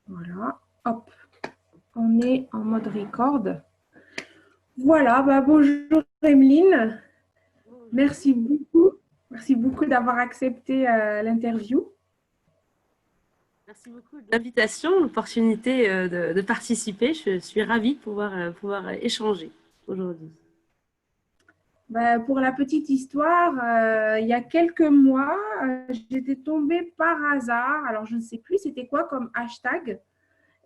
Voilà, hop, on est en mode record. Voilà, bonjour Emeline, Bonjour. merci beaucoup. Merci beaucoup d'avoir accepté l'interview. Merci beaucoup de l'invitation, l'opportunité de participer. Je suis ravie de pouvoir échanger aujourd'hui. Pour la petite histoire, il y a quelques mois, j'étais tombée par hasard, alors je ne sais plus c'était quoi comme hashtag,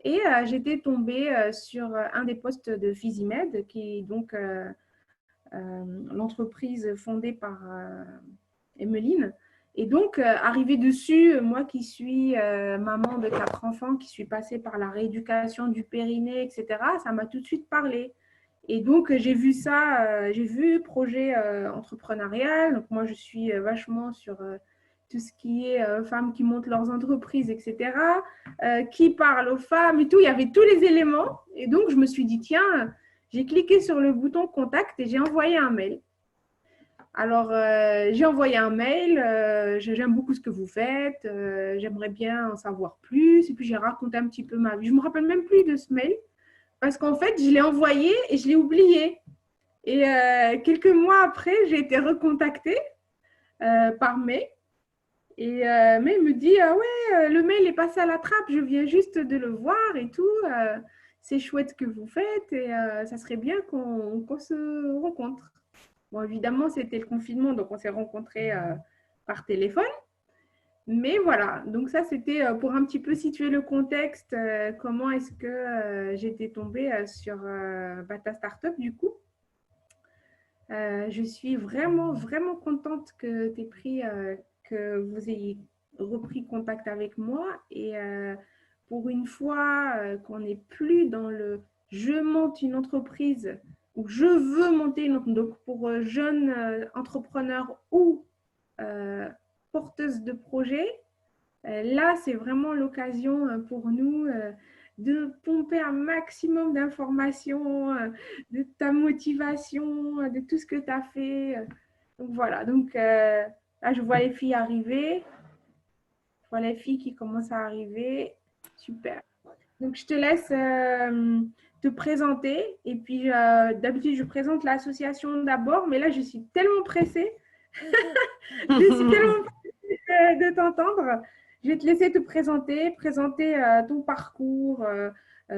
et j'étais tombée sur un des posts de Physimed, qui est donc l'entreprise fondée par Emeline. Et donc, arrivé dessus, moi qui suis maman de 4 enfants, qui suis passée par la rééducation du périnée, etc., ça m'a tout de suite parlé. Et donc, j'ai vu ça, j'ai vu projet entrepreneurial. Donc, moi, je suis vachement sur tout ce qui est femmes qui montent leurs entreprises, etc., qui parlent aux femmes et tout. Il y avait tous les éléments. Et donc, je me suis dit, tiens, j'ai cliqué sur le bouton contact et j'ai envoyé un mail. Alors, j'ai envoyé un mail, j'aime beaucoup ce que vous faites, j'aimerais bien en savoir plus. Et puis, j'ai raconté un petit peu ma vie. Je ne me rappelle même plus de ce mail parce qu'en fait, je l'ai envoyé et je l'ai oublié. Et quelques mois après, j'ai été recontactée par mail. Et mais il me dit, ah ouais, le mail est passé à la trappe, je viens juste de le voir et tout. C'est chouette ce que vous faites et ça serait bien qu'on se rencontre. Bon, évidemment, c'était le confinement, donc on s'est rencontrés par téléphone. Mais voilà, donc ça, c'était pour un petit peu situer le contexte, comment est-ce que j'étais tombée sur ta startup du coup. Je suis vraiment, vraiment contente que tu aies pris, que vous ayez repris contact avec moi. Et pour une fois qu'on n'est plus dans le je monte une entreprise ou je veux monter une entreprise, donc pour jeunes entrepreneurs ou euh, porteuses de projets, là, c'est vraiment l'occasion pour nous de pomper un maximum d'informations, de ta motivation, de tout ce que tu as fait. Donc voilà, donc là, je vois les filles arriver, je vois les filles qui commencent à arriver. Super. Donc, je te laisse te présenter. Et puis, d'habitude, je présente l'association d'abord, mais là, je suis tellement pressée. Je suis tellement de t'entendre. Je vais te laisser te présenter, présenter ton parcours,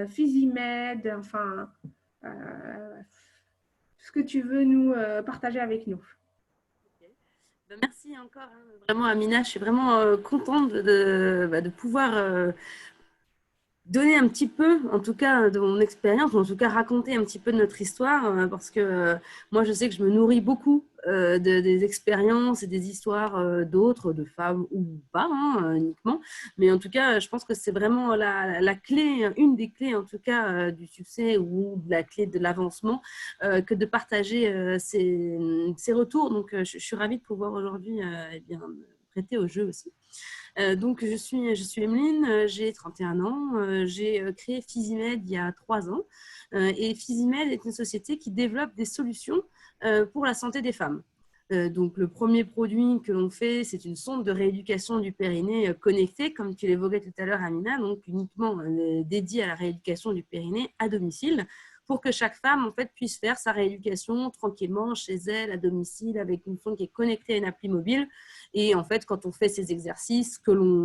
Physimed, enfin, ce que tu veux nous partager avec nous. Merci encore, hein, vraiment Amina, je suis vraiment contente de pouvoir donner un petit peu, en tout cas, de mon expérience, en tout cas raconter un petit peu de notre histoire, parce que moi, je sais que je me nourris beaucoup des expériences et des histoires d'autres, de femmes ou pas, hein, uniquement. Mais en tout cas, je pense que c'est vraiment la clé, une des clés, en tout cas, du succès ou de la clé de l'avancement, que de partager ces retours. Donc, je suis ravie de pouvoir aujourd'hui eh bien, me prêter au jeu aussi. Donc, je suis Emeline, j'ai 31 ans, j'ai créé Physimed il y a 3 ans. Et Physimed est une société qui développe des solutions pour la santé des femmes. Donc, le premier produit que l'on fait, c'est une sonde de rééducation du périnée connectée, comme tu l'évoquais tout à l'heure, Amina, donc uniquement dédiée à la rééducation du périnée à domicile, pour que chaque femme en fait, puisse faire sa rééducation tranquillement chez elle, à domicile, avec une sonde qui est connectée à une appli mobile. Et en fait, quand on fait ces exercices,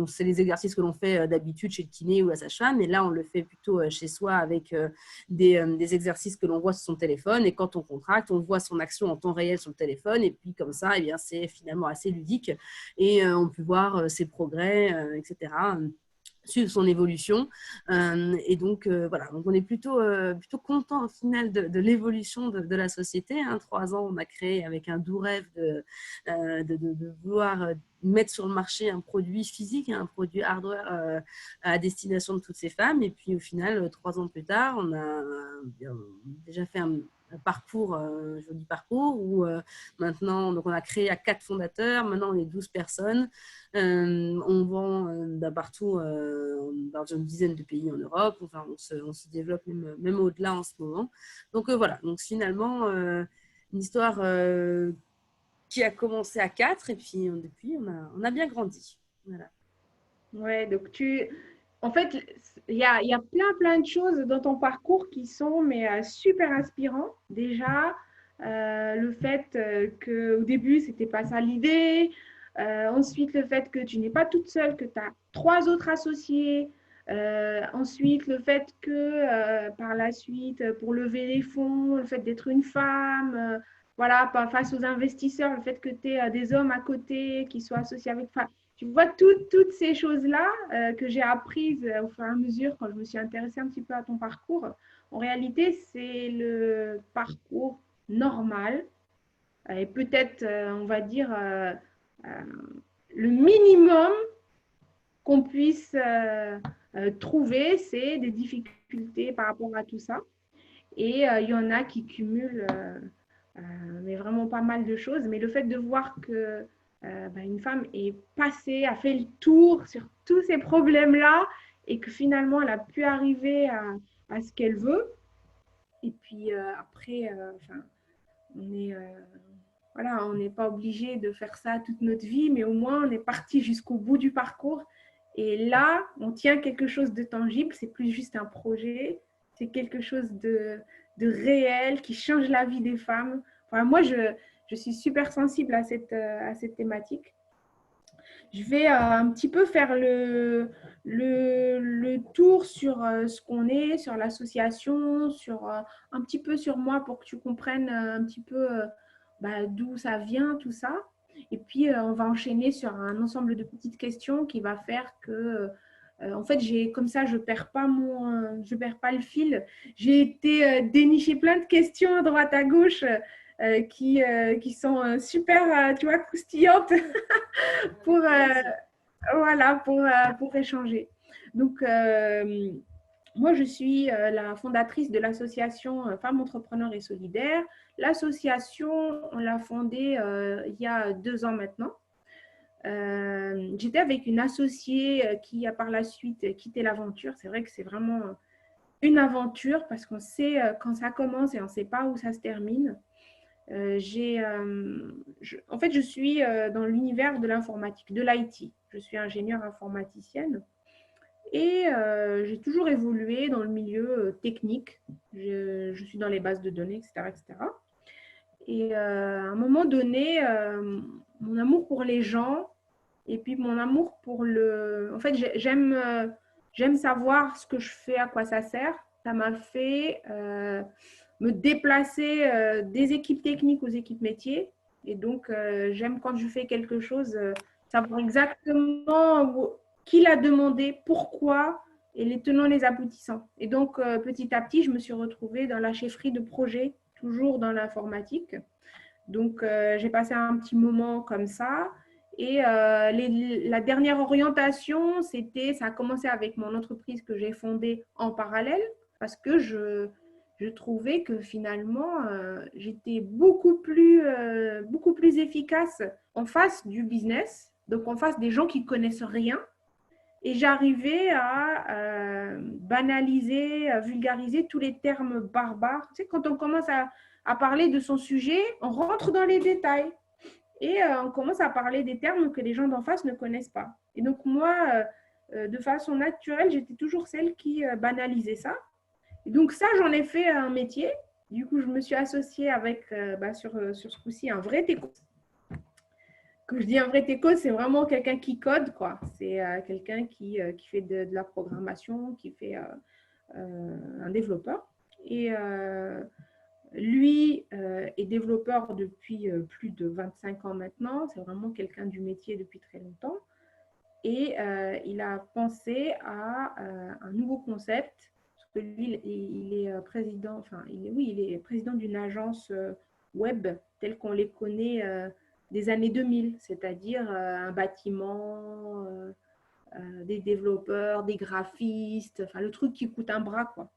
c'est les exercices que l'on fait d'habitude chez le kiné ou la sage-femme, mais là, on le fait plutôt chez soi avec des exercices que l'on voit sur son téléphone. Et quand on contracte, on voit son action en temps réel sur le téléphone. Et puis, comme ça, eh bien, c'est finalement assez ludique. Et on peut voir ses progrès, etc., suivre son évolution. Et donc, voilà, donc on est plutôt content au final de l'évolution de la société. 3 ans, on a créé avec un doux rêve de vouloir mettre sur le marché un produit physique, un produit hardware à destination de toutes ces femmes. Et puis, au final, 3 ans plus tard, on a déjà fait un parcours, un joli parcours où maintenant, donc on a créé à 4 fondateurs, maintenant on est 12 personnes. On vend d'un partout dans une dizaine de pays en Europe. Enfin, on se développe même au-delà en ce moment. Donc voilà, donc finalement, une histoire qui a commencé à 4 et puis depuis, on a bien grandi. Voilà. Ouais, donc En fait, il y a plein de choses dans ton parcours qui sont super inspirants. Déjà, le fait qu'au début, c'était pas ça l'idée. Ensuite, le fait que tu n'es pas toute seule, que tu as trois autres associés. Ensuite, le fait que par la suite, pour lever les fonds, le fait d'être une femme, voilà, face aux investisseurs, le fait que tu aies des hommes à côté qui soient associés avec. Enfin, tu vois, toutes ces choses-là que j'ai apprises au fur et à mesure quand je me suis intéressée un petit peu à ton parcours, en réalité, c'est le parcours normal et peut-être, on va dire, euh, le minimum qu'on puisse trouver, c'est des difficultés par rapport à tout ça. Et il y en a qui cumulent mais vraiment pas mal de choses. Mais le fait de voir que une femme est passée, a fait le tour sur tous ces problèmes-là et que finalement elle a pu arriver à ce qu'elle veut. Et puis après, on est voilà, on n'est pas obligé de faire ça toute notre vie, mais au moins on est parti jusqu'au bout du parcours. Et là, on tient quelque chose de tangible, c'est plus juste un projet, c'est quelque chose de réel qui change la vie des femmes. Enfin, moi, je suis super sensible à cette thématique. Je vais un petit peu faire le tour sur ce qu'on est, sur l'association, sur un petit peu sur moi pour que tu comprennes un petit peu d'où ça vient, tout ça. Et puis, on va enchaîner sur un ensemble de petites questions qui va faire que, en fait, comme ça, je perds pas le fil. J'ai été dénicher plein de questions à droite à gauche qui sont super, tu vois, croustillantes pour, voilà, pour échanger. Donc, moi, je suis la fondatrice de l'association Femmes Entrepreneurs et Solidaires. L'association, on l'a fondée il y a 2 ans maintenant. J'étais avec une associée qui a par la suite quitté l'aventure. C'est vrai que c'est vraiment une aventure parce qu'on sait quand ça commence et on ne sait pas où ça se termine. En fait, je suis dans l'univers de l'informatique, de l'IT. Je suis ingénieure informaticienne et j'ai toujours évolué dans le milieu technique. Je suis dans les bases de données, etc. etc. Et à un moment donné, mon amour pour les gens et puis mon amour pour le... En fait, j'aime savoir ce que je fais, à quoi ça sert. Ça m'a fait me déplacer des équipes techniques aux équipes métiers. Et donc, j'aime quand je fais quelque chose, savoir exactement qui l'a demandé, pourquoi, et les tenants, les aboutissants. Et donc, petit à petit, je me suis retrouvée dans la chefferie de projet, toujours dans l'informatique. Donc, j'ai passé un petit moment comme ça. Et la dernière orientation, ça a commencé avec mon entreprise que j'ai fondée en parallèle parce que je trouvais que finalement, j'étais beaucoup plus efficace en face du business, donc en face des gens qui connaissent rien. Et j'arrivais à banaliser, à vulgariser tous les termes barbares. Tu sais, quand on commence à parler de son sujet, on rentre dans les détails et on commence à parler des termes que les gens d'en face ne connaissent pas. Et donc moi, de façon naturelle, j'étais toujours celle qui banalisait ça. Et donc ça, j'en ai fait un métier. Du coup, je me suis associée avec, sur ce coup-ci, un vrai technicien. Quand je dis un vrai techos, c'est vraiment quelqu'un qui code, quoi. C'est quelqu'un qui fait de la programmation, qui fait un développeur. Et lui est développeur depuis plus de 25 ans maintenant. C'est vraiment quelqu'un du métier depuis très longtemps. Et il a pensé à un nouveau concept. Parce que lui, il est président, il est président d'une agence web telle qu'on les connaît des années 2000, c'est-à-dire un bâtiment, des développeurs, des graphistes, enfin le truc qui coûte un bras, quoi.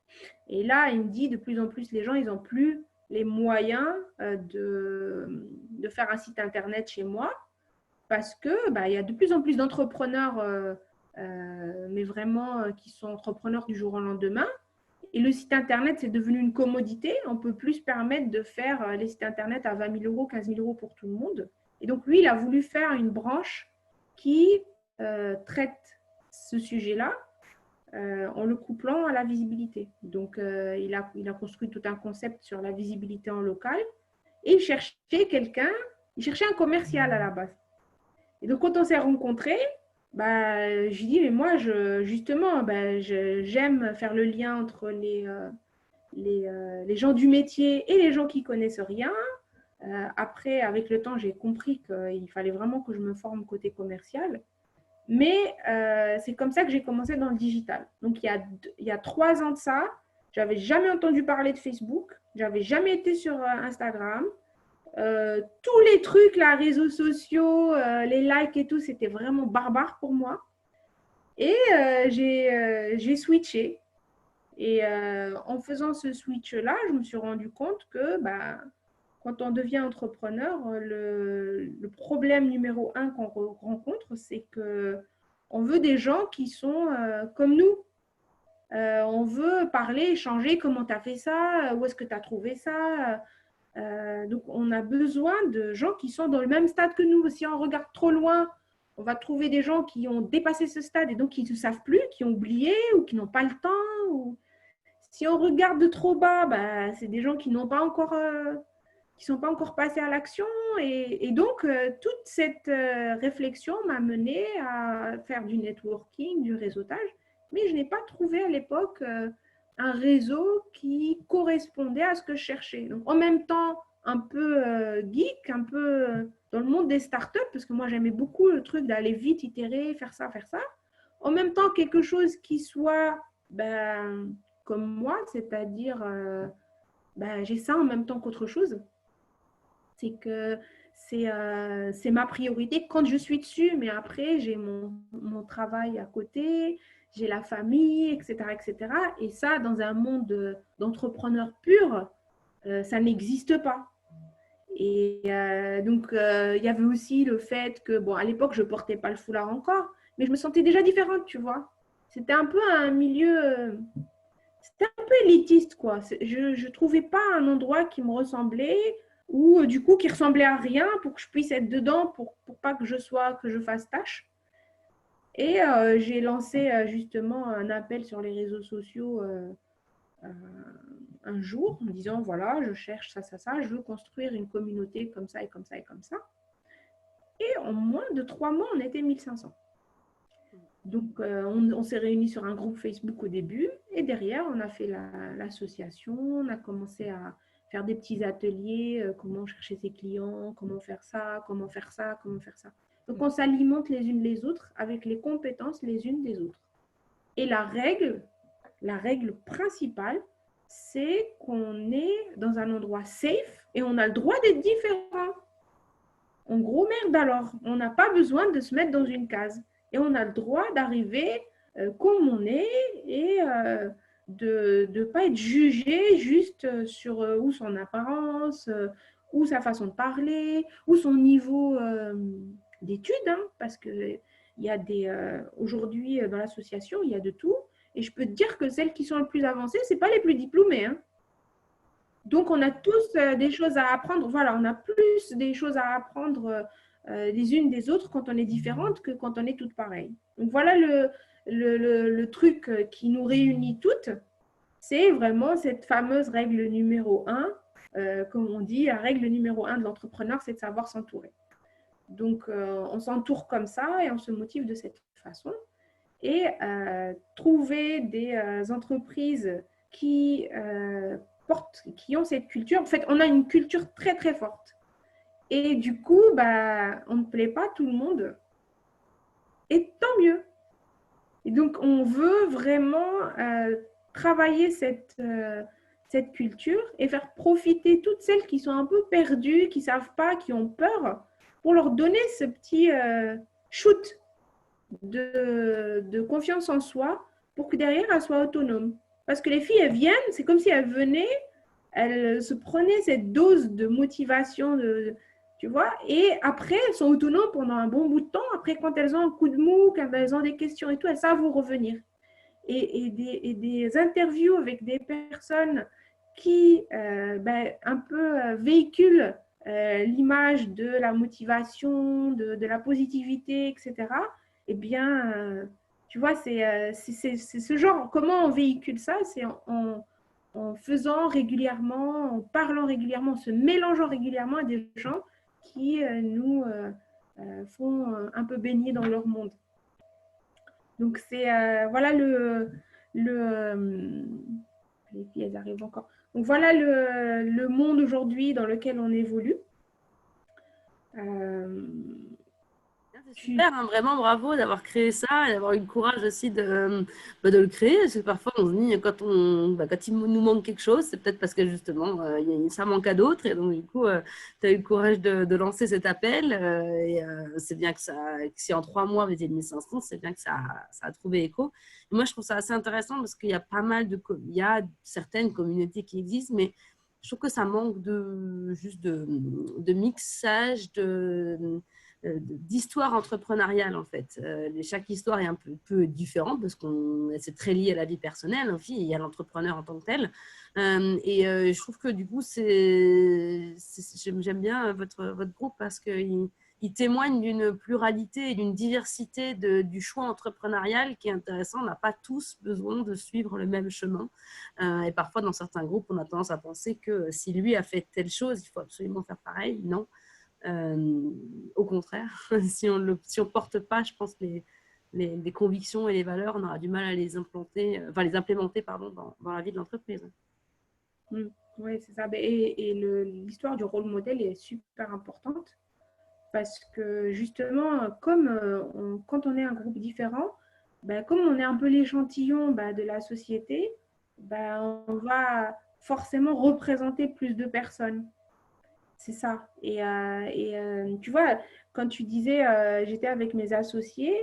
Et là, il me dit de plus en plus, les gens, ils n'ont plus les moyens de faire un site internet chez moi parce que il y a de plus en plus d'entrepreneurs, mais vraiment qui sont entrepreneurs du jour au lendemain. Et le site internet, c'est devenu une commodité. On peut plus se permettre de faire les sites internet à 20 000 euros, 15 000 euros pour tout le monde. Et donc, lui, il a voulu faire une branche qui traite ce sujet-là en le couplant à la visibilité. Donc, il a construit tout un concept sur la visibilité en local et il cherchait un commercial à la base. Et donc, quand on s'est rencontrés, bah, je lui dis, mais moi, justement, bah, j'aime faire le lien entre les gens du métier et les gens qui connaissent rien. Après, avec le temps, j'ai compris qu'il fallait vraiment que je me forme côté commercial. Mais c'est comme ça que j'ai commencé dans le digital. Donc, il y a 3 ans de ça, j'avais jamais entendu parler de Facebook, j'avais jamais été sur Instagram. Tous les trucs, là, réseaux sociaux, les likes et tout, c'était vraiment barbare pour moi. Et j'ai switché. Et en faisant ce switch-là, je me suis rendu compte que bah, quand on devient entrepreneur, le problème numéro 1 qu'on rencontre, c'est qu'on veut des gens qui sont comme nous. On veut parler, échanger, comment tu as fait ça, où est-ce que tu as trouvé ça. Donc, on a besoin de gens qui sont dans le même stade que nous. Si on regarde trop loin, on va trouver des gens qui ont dépassé ce stade et donc qui ne savent plus, qui ont oublié ou qui n'ont pas le temps. Ou... Si on regarde de trop bas, bah, c'est des gens qui n'ont pas encore, qui sont pas encore passés à l'action. Et donc, toute cette réflexion m'a menée à faire du networking, du réseautage. Mais je n'ai pas trouvé à l'époque un réseau qui correspondait à ce que je cherchais. Donc, en même temps, un peu geek, un peu dans le monde des startups, parce que moi, j'aimais beaucoup le truc d'aller vite, itérer, faire ça, faire ça. En même temps, quelque chose qui soit ben, comme moi, c'est-à-dire ben, j'ai ça en même temps qu'autre chose. C'est que c'est ma priorité quand je suis dessus, mais après, j'ai mon travail à côté, j'ai la famille, etc., etc. Et ça, dans un monde d'entrepreneurs purs, ça n'existe pas. Et donc, il y avait aussi le fait que, bon, à l'époque, je ne portais pas le foulard encore, mais je me sentais déjà différente, tu vois. C'était un peu un milieu, c'était un peu élitiste, quoi. Je ne trouvais pas un endroit qui me ressemblait ou du coup qui ressemblait à rien pour que je puisse être dedans, pour pas que je fasse tâche. Et j'ai lancé justement un appel sur les réseaux sociaux un jour en me disant, voilà, je cherche ça, ça, ça, je veux construire une communauté comme ça et comme ça et comme ça. Et en moins de 3 mois, on était 1500. Donc, on s'est réunis sur un groupe Facebook au début et derrière, on a fait l'association, on a commencé à faire des petits ateliers, comment chercher ses clients, comment faire ça, comment faire ça, comment faire ça. Donc, on s'alimente les unes les autres avec les compétences les unes des autres. Et la règle principale, c'est qu'on est dans un endroit safe et on a le droit d'être différent. En gros, merde alors, on n'a pas besoin de se mettre dans une case. Et on a le droit d'arriver comme on est et de ne pas être jugé juste sur ou son apparence, ou sa façon de parler, ou son niveau d'études. Hein, parce que il y a aujourd'hui, dans l'association, il y a de tout. Et je peux te dire que celles qui sont les plus avancées, ce n'est pas les plus diplômées. Hein. Donc, on a tous des choses à apprendre. Voilà, on a plus des choses à apprendre les unes des autres quand on est différente que quand on est toutes pareilles. Donc, voilà le truc qui nous réunit toutes. C'est vraiment cette fameuse règle numéro 1. Comme on dit, la règle numéro 1 de l'entrepreneur, c'est de savoir s'entourer. Donc, on s'entoure comme ça et on se motive de cette façon. Et trouver des entreprises qui ont cette culture. En fait, on a une culture très, très forte. Et du coup, bah, on ne plaît pas tout le monde. Et tant mieux. Et donc, on veut vraiment travailler cette culture et faire profiter toutes celles qui sont un peu perdues, qui ne savent pas, qui ont peur, pour leur donner ce petit shoot de confiance en soi pour que derrière, elles soient autonomes. Parce que les filles, elles viennent, c'est comme si elles venaient, elles se prenaient cette dose de motivation, tu vois, et après, elles sont autonomes pendant un bon bout de temps. Après, quand elles ont un coup de mou, quand elles ont des questions et tout, elles savent où revenir. Et des interviews avec des personnes qui un peu véhiculent l'image de la motivation, de la positivité, etc., eh bien, Tu vois, c'est ce genre, comment on véhicule ça? C'est en faisant régulièrement, en parlant régulièrement, en se mélangeant régulièrement à des gens qui nous font un peu baigner dans leur monde. Donc, c'est voilà les filles, elles arrivent encore. Donc, voilà le monde aujourd'hui dans lequel on évolue. C'est super, hein, vraiment bravo d'avoir créé ça et d'avoir eu le courage aussi de le créer. Parce que parfois, on se dit, quand il nous manque quelque chose, c'est peut-être parce que justement, ça manque à d'autres. Et donc, du coup, tu as eu le courage de lancer cet appel. C'est bien que si en 3 mois, vous étiez 1500, c'est bien que ça a trouvé écho. Et moi, je trouve ça assez intéressant parce qu'il y a pas mal il y a certaines communautés qui existent, mais je trouve que ça manque juste de mixage, d'histoire entrepreneuriale en fait. Chaque histoire est un peu différente parce que c'est très lié à la vie personnelle, en fait, il y a l'entrepreneur en tant que tel. Je trouve que du coup, j'aime bien votre groupe parce qu'il témoigne d'une pluralité et d'une diversité du choix entrepreneurial qui est intéressant. On n'a pas tous besoin de suivre le même chemin. Et parfois, dans certains groupes, on a tendance à penser que si lui a fait telle chose, il faut absolument faire pareil. Non. Au contraire, si on ne porte pas, je pense que les convictions et les valeurs, on aura du mal à les implémenter dans la vie de l'entreprise. Oui, c'est ça. Et l'histoire du rôle modèle est super importante parce que justement, comme quand on est un groupe différent, comme on est un peu l'échantillon de la société, on va forcément représenter plus de personnes. C'est ça. Tu vois, quand tu disais j'étais avec mes associés,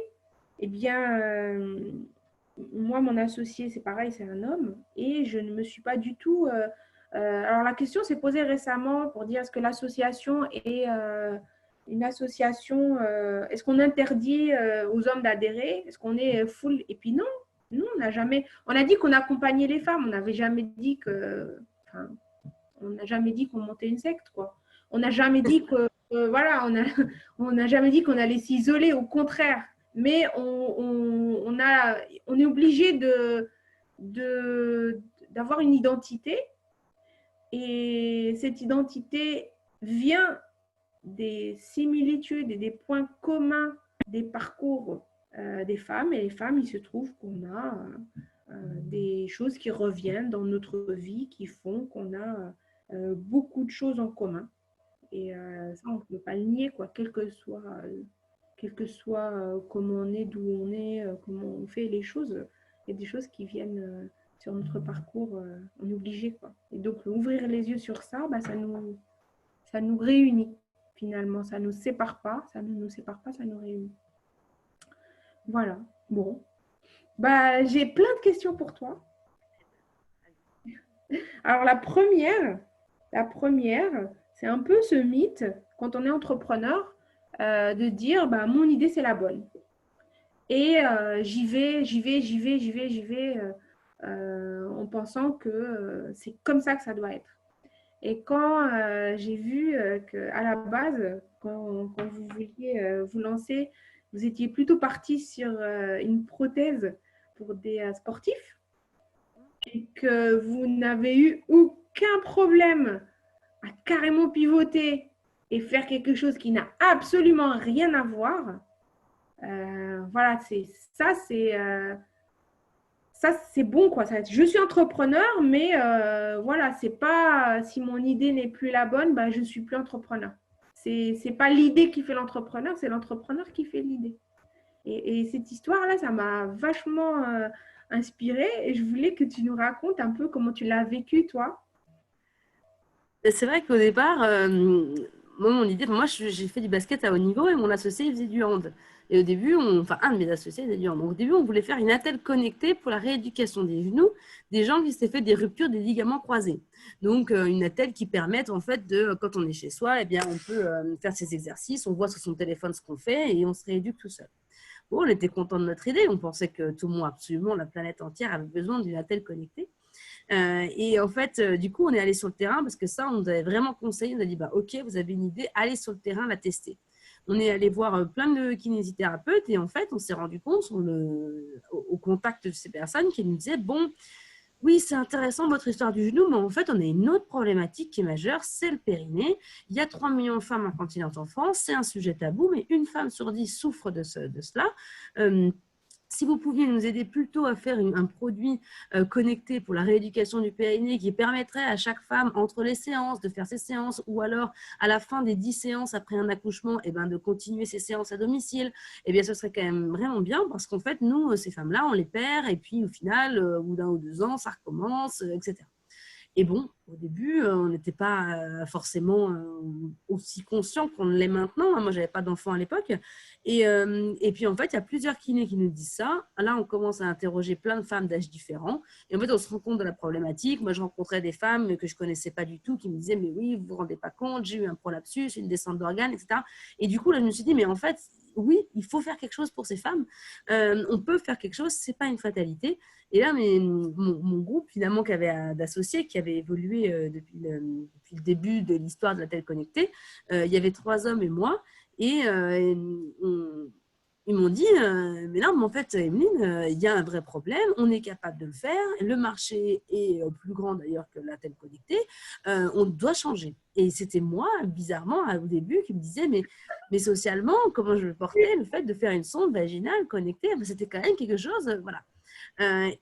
eh bien, moi, mon associé, c'est pareil, c'est un homme. Et je ne me suis pas du tout. Alors, la question s'est posée récemment pour dire est-ce que l'association est une association. Est-ce qu'on interdit aux hommes d'adhérer? Est-ce qu'on est full? Et puis, non. Non, on n'a jamais. On a dit qu'on accompagnait les femmes. On n'avait jamais dit que. Enfin, on n'a jamais dit qu'on montait une secte, quoi. On n'a jamais dit que, voilà, on n'a jamais dit qu'on allait s'isoler, au contraire. Mais on est obligé d'avoir une identité. Et cette identité vient des similitudes et des points communs des parcours des femmes. Et les femmes, il se trouve qu'on a des choses qui reviennent dans notre vie, qui font qu'on a beaucoup de choses en commun. Et ça, on ne peut pas le nier, quoi, quel que soit comment on est, d'où on est, comment on fait les choses. Il y a des choses qui viennent sur notre parcours, on est obligé, quoi. Et donc, ouvrir les yeux sur ça, ça nous réunit, finalement. Ça ne nous sépare pas, ça ne nous sépare pas, ça nous réunit. Voilà. Bon. J'ai plein de questions pour toi. Alors, la première, c'est un peu ce mythe, quand on est entrepreneur, de dire mon idée, c'est la bonne. Et j'y vais, en pensant que c'est comme ça que ça doit être. Et quand j'ai vu qu'à la base, quand vous vouliez vous lancer, vous étiez plutôt parti sur une prothèse pour des sportifs et que vous n'avez eu aucun problème à carrément pivoter et faire quelque chose qui n'a absolument rien à voir, voilà, c'est bon, quoi. Je suis entrepreneur, mais voilà, c'est pas si mon idée n'est plus la bonne, je ne suis plus entrepreneur. C'est pas l'idée qui fait l'entrepreneur, c'est l'entrepreneur qui fait l'idée. Et cette histoire-là, ça m'a vachement inspirée et je voulais que tu nous racontes un peu comment tu l'as vécu, toi. C'est vrai qu'au départ, moi, mon idée, j'ai fait du basket à haut niveau et mon associé il faisait du hand. Et au début, un de mes associés faisait du hand. Donc, au début, on voulait faire une attelle connectée pour la rééducation des genoux des gens qui s'étaient fait des ruptures des ligaments croisés. Donc, une attelle qui permette, en fait, quand on est chez soi, eh bien, on peut faire ces exercices, on voit sur son téléphone ce qu'on fait et on se rééduque tout seul. Bon, on était content de notre idée. On pensait que tout le monde, absolument, la planète entière avait besoin d'une attelle connectée. Et en fait, du coup, on est allé sur le terrain parce que ça, on nous avait vraiment conseillé. On a dit, OK, vous avez une idée, allez sur le terrain, la tester. on est allé voir plein de kinésithérapeutes et en fait, on s'est rendu compte au contact de ces personnes qui nous disaient, bon, oui, c'est intéressant votre histoire du genou, mais en fait, on a une autre problématique qui est majeure, c'est le périnée. Il y a 3 millions de femmes incontinentes en France, c'est un sujet tabou, mais une femme sur 10 souffre de cela. Si vous pouviez nous aider plutôt à faire un produit connecté pour la rééducation du périnée qui permettrait à chaque femme, entre les séances, de faire ses séances ou alors à la fin des 10 séances après un accouchement, eh ben, de continuer ses séances à domicile, eh bien, ce serait quand même vraiment bien parce qu'en fait, nous, ces femmes-là, on les perd et puis au final, au bout d'1 ou 2 ans, ça recommence, etc. Et bon, au début, on n'était pas forcément aussi conscient qu'on l'est maintenant. Moi, je n'avais pas d'enfant à l'époque. Et puis, en fait, il y a plusieurs kinés qui nous disent ça. Là, on commence à interroger plein de femmes d'âge différents. Et en fait, on se rend compte de la problématique. Moi, je rencontrais des femmes que je ne connaissais pas du tout qui me disaient, mais oui, vous ne vous rendez pas compte, j'ai eu un prolapsus, une descente d'organes, etc. Et du coup, là, je me suis dit, mais en fait, oui, il faut faire quelque chose pour ces femmes. On peut faire quelque chose, ce n'est pas une fatalité. Et là, mon groupe, finalement, d'associés qui avait évolué depuis le début de l'histoire de la telle connectée, il y avait 3 hommes et moi. Et ils m'ont dit, mais non, mais en fait, Emeline, il y a un vrai problème, on est capable de le faire, le marché est plus grand d'ailleurs que la telle connectée, on doit changer. Et c'était moi, bizarrement, au début, qui me disais, mais socialement, comment je portais le fait de faire une sonde vaginale connectée, c'était quand même quelque chose, voilà.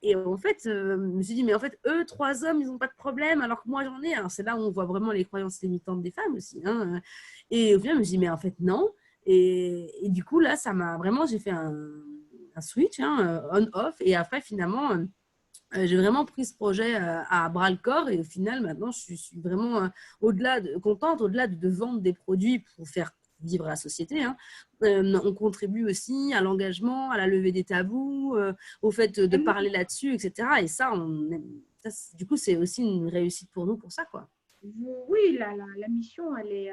Et en fait, je me suis dit, mais en fait, eux, 3 hommes, ils n'ont pas de problème, alors que moi, j'en ai. Alors, c'est là où on voit vraiment les croyances limitantes des femmes aussi. Hein. Et au final, je me suis dit, mais en fait, non. Et du coup, là, ça m'a vraiment, j'ai fait un switch, hein, on-off. Et après, finalement, j'ai vraiment pris ce projet à bras-le-corps. Et au final, maintenant, je suis vraiment contente, au-delà de vendre des produits pour faire vivre la société. Hein. On contribue aussi à l'engagement, à la levée des tabous, au fait de parler là-dessus, etc. Et ça, du coup, c'est aussi une réussite pour nous pour ça, quoi. Oui, la mission, elle est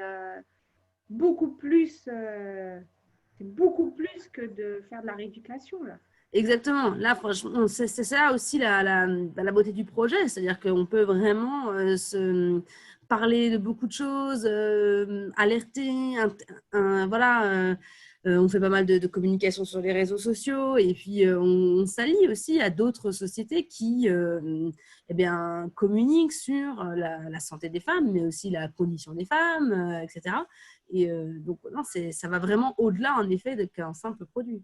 beaucoup plus, c'est beaucoup plus que de faire de la rééducation, là. Exactement. Là, franchement, c'est ça aussi la beauté du projet. C'est-à-dire qu'on peut vraiment se parler de beaucoup de choses, alerter, voilà. On fait pas mal de communication sur les réseaux sociaux et puis on s'allie aussi à d'autres sociétés qui eh bien, communiquent sur la santé des femmes, mais aussi la condition des femmes, etc. Et donc, non, ça va vraiment au-delà, en effet, qu'un simple produit.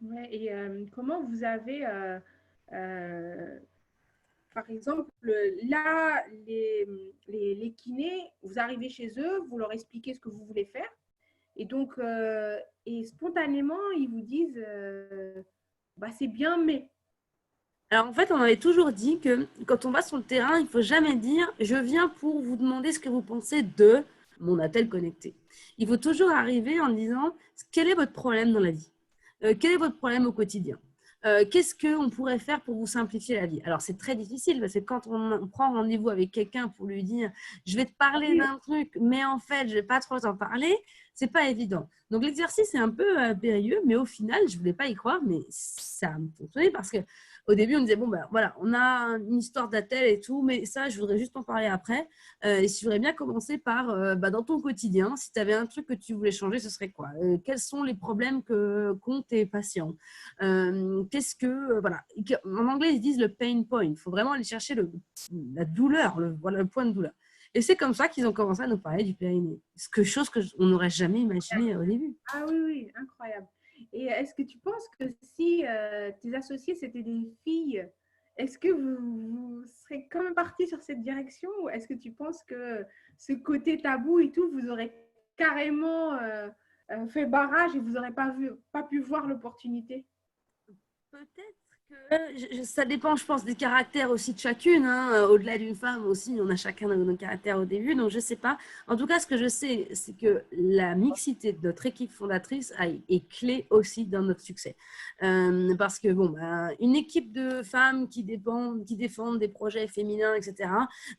Ouais, et comment vous avez, euh, par exemple, là, les kinés, vous arrivez chez eux, vous leur expliquez ce que vous voulez faire, et donc, et spontanément, ils vous disent, bah, c'est bien, mais. Alors en fait, on avait toujours dit que quand on va sur le terrain, il ne faut jamais dire « je viens pour vous demander ce que vous pensez de mon attel connecté ». Il faut toujours arriver en disant « quel est votre problème dans la vie ? Quel est votre problème au quotidien ? Qu'est-ce qu'on pourrait faire pour vous simplifier la vie ?» Alors c'est très difficile parce que quand on prend rendez-vous avec quelqu'un pour lui dire « je vais te parler d'un truc, mais en fait, je ne vais pas trop t'en parler », c'est pas évident. Donc l'exercice est un peu périlleux, mais au final, je ne voulais pas y croire, mais ça a fonctionné parce que au début, on disait, bon, ben voilà, on a une histoire d'attel et tout, mais ça, je voudrais juste en parler après. Et je voudrais bien commencer par, dans ton quotidien, si tu avais un truc que tu voulais changer, ce serait quoi ? Quels sont les problèmes qu'ont tes patients ? Qu'est-ce que, voilà. En anglais, ils disent le pain point. Il faut vraiment aller chercher la douleur, voilà, le point de douleur. Et c'est comme ça qu'ils ont commencé à nous parler du périnée. Chose qu'on n'aurait jamais imaginé au début. Ah oui, oui, incroyable. Et est-ce que tu penses que si tes associés, c'était des filles, est-ce que vous serez quand même partis sur cette direction ou est-ce que tu penses que ce côté tabou et tout, vous aurez carrément fait barrage et vous n'aurez pas pu voir l'opportunité? Peut-être que ça dépend, je pense, des caractères aussi de chacune. Hein. Au-delà d'une femme aussi, on a chacun nos caractères au début, donc je ne sais pas. En tout cas, ce que je sais, c'est que la mixité de notre équipe fondatrice est clé aussi dans notre succès. Parce que, bon, une équipe de femmes qui défendent des projets féminins, etc.,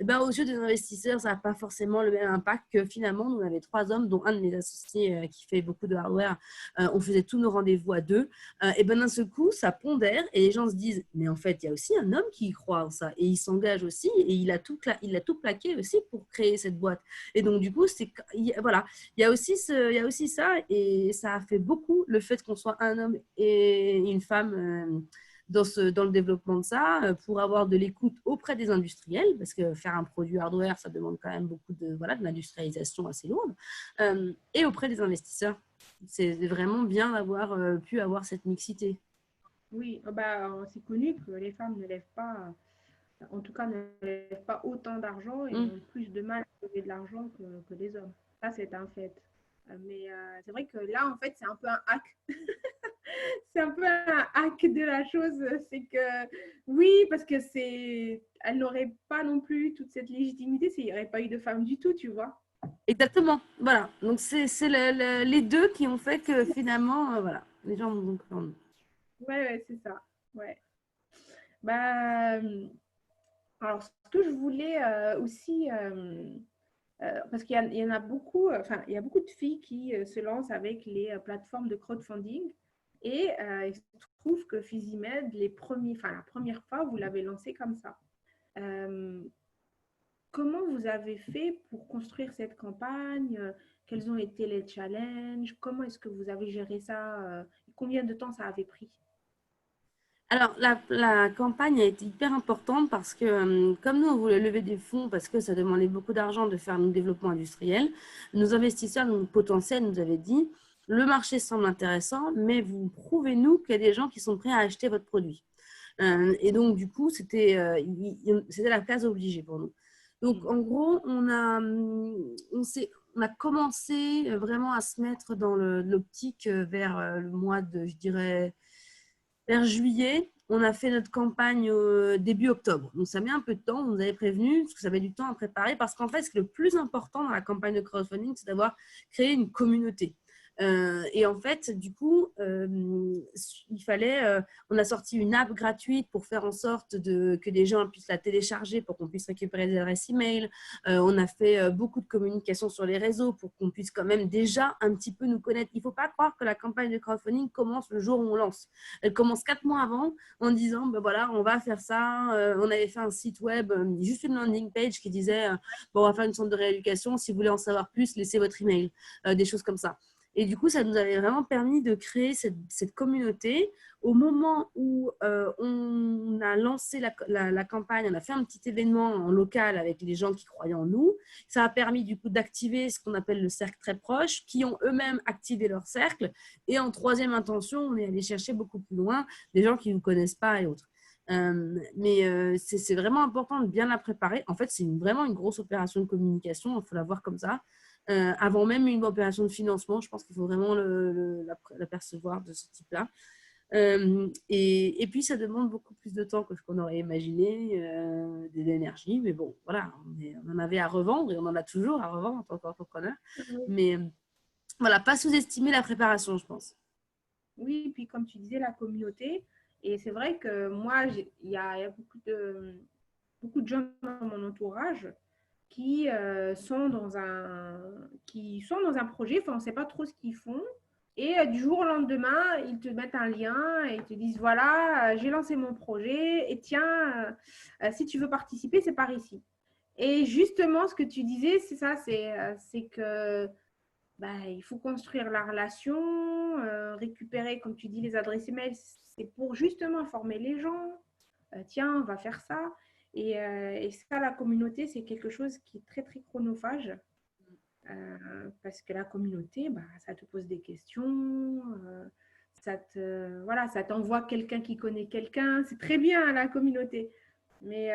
aux yeux des investisseurs, ça n'a pas forcément le même impact que finalement, nous, on avait 3 hommes, dont un de mes associés qui fait beaucoup de hardware, on faisait tous nos rendez-vous à 2. Et d'un seul coup, ça pondère et les gens gens se disent, mais en fait, il y a aussi un homme qui y croit en ça et il s'engage aussi et il a tout plaqué aussi pour créer cette boîte. Et donc, du coup, voilà, il y a aussi ça et ça a fait beaucoup le fait qu'on soit un homme et une femme dans le développement de ça, pour avoir de l'écoute auprès des industriels, parce que faire un produit hardware, ça demande quand même beaucoup de l'industrialisation assez lourde, et auprès des investisseurs. C'est vraiment bien d'avoir pu avoir cette mixité. Oui, c'est connu que les femmes ne lèvent pas, en tout cas, ne lèvent pas autant d'argent et ont plus de mal à lever de l'argent que les hommes. Ça, c'est un fait. Mais c'est vrai que là, en fait, c'est un peu un hack. C'est un peu un hack de la chose. C'est que, oui, parce que elle n'aurait pas non plus toute cette légitimité s'il n'y aurait pas eu de femmes du tout, tu vois. Exactement. Voilà. Donc, c'est les deux qui ont fait que finalement, voilà, les gens vont comprendre. Ouais, c'est ça. Ouais. Bah, alors, ce que je voulais aussi, parce qu'il y en a beaucoup, enfin, il y a beaucoup de filles qui se lancent avec les plateformes de crowdfunding. Et il se trouve que Physimed, la première fois, vous l'avez lancé comme ça. Euh, Comment vous avez fait pour construire cette campagne? Quels ont été les challenges? Comment est-ce que vous avez géré ça? Combien de temps ça avait pris? Alors, la campagne a été hyper importante parce que, comme nous, on voulait lever des fonds parce que ça demandait beaucoup d'argent de faire un développement industriel, nos investisseurs potentiels nous avaient dit, le marché semble intéressant, mais vous prouvez-nous qu'il y a des gens qui sont prêts à acheter votre produit. Et donc, du coup, c'était la case obligée pour nous. Donc, en gros, on a commencé vraiment à se mettre dans l'optique vers le mois de, je dirais, vers juillet. On a fait notre campagne début octobre. Donc, ça met un peu de temps. On nous avait prévenu parce que ça met du temps à préparer. Parce qu'en fait, ce qui est le plus important dans la campagne de crowdfunding, c'est d'avoir créé une communauté. Et en fait, du coup, il fallait, on a sorti une app gratuite pour faire en sorte que les gens puissent la télécharger pour qu'on puisse récupérer des adresses email. On a fait beaucoup de communication sur les réseaux pour qu'on puisse quand même déjà un petit peu nous connaître. Il ne faut pas croire que la campagne de crowdfunding commence le jour où on lance. Elle commence 4 mois avant en disant, ben voilà, on va faire ça. On avait fait un site web, juste une landing page qui disait, bon, on va faire une sorte de rééducation. Si vous voulez en savoir plus, laissez votre email. Des choses comme ça. Et du coup, ça nous avait vraiment permis de créer cette communauté. Au moment où on a lancé la campagne, on a fait un petit événement en local avec les gens qui croyaient en nous. Ça a permis du coup d'activer ce qu'on appelle le cercle très proche, qui ont eux-mêmes activé leur cercle. Et en troisième intention, on est allé chercher beaucoup plus loin des gens qui ne nous connaissent pas et autres. Mais c'est vraiment important de bien la préparer. En fait, c'est vraiment une grosse opération de communication, il faut la voir comme ça. Avant même une opération de financement, je pense qu'il faut vraiment l'apercevoir de ce type-là. Et puis, ça demande beaucoup plus de temps que ce qu'on aurait imaginé, de l'énergie. Mais bon, voilà, on en avait à revendre et on en a toujours à revendre en tant qu'entrepreneur. Mais voilà, pas sous-estimer la préparation, je pense. Oui, puis comme tu disais, la communauté. Et c'est vrai que moi, il y a beaucoup de gens dans mon entourage qui sont dans un projet, enfin, on ne sait pas trop ce qu'ils font. Et du jour au lendemain, ils te mettent un lien et ils te disent, voilà, j'ai lancé mon projet et tiens, si tu veux participer, c'est par ici. Et justement, ce que tu disais, c'est ça, c'est que il faut construire la relation, récupérer, comme tu dis, les adresses email. C'est pour justement informer les gens. Tiens, on va faire ça. Et ça, la communauté, c'est quelque chose qui est très, très chronophage. Parce que la communauté, ça te pose des questions. Ça t'envoie quelqu'un qui connaît quelqu'un. C'est très bien, la communauté. Mais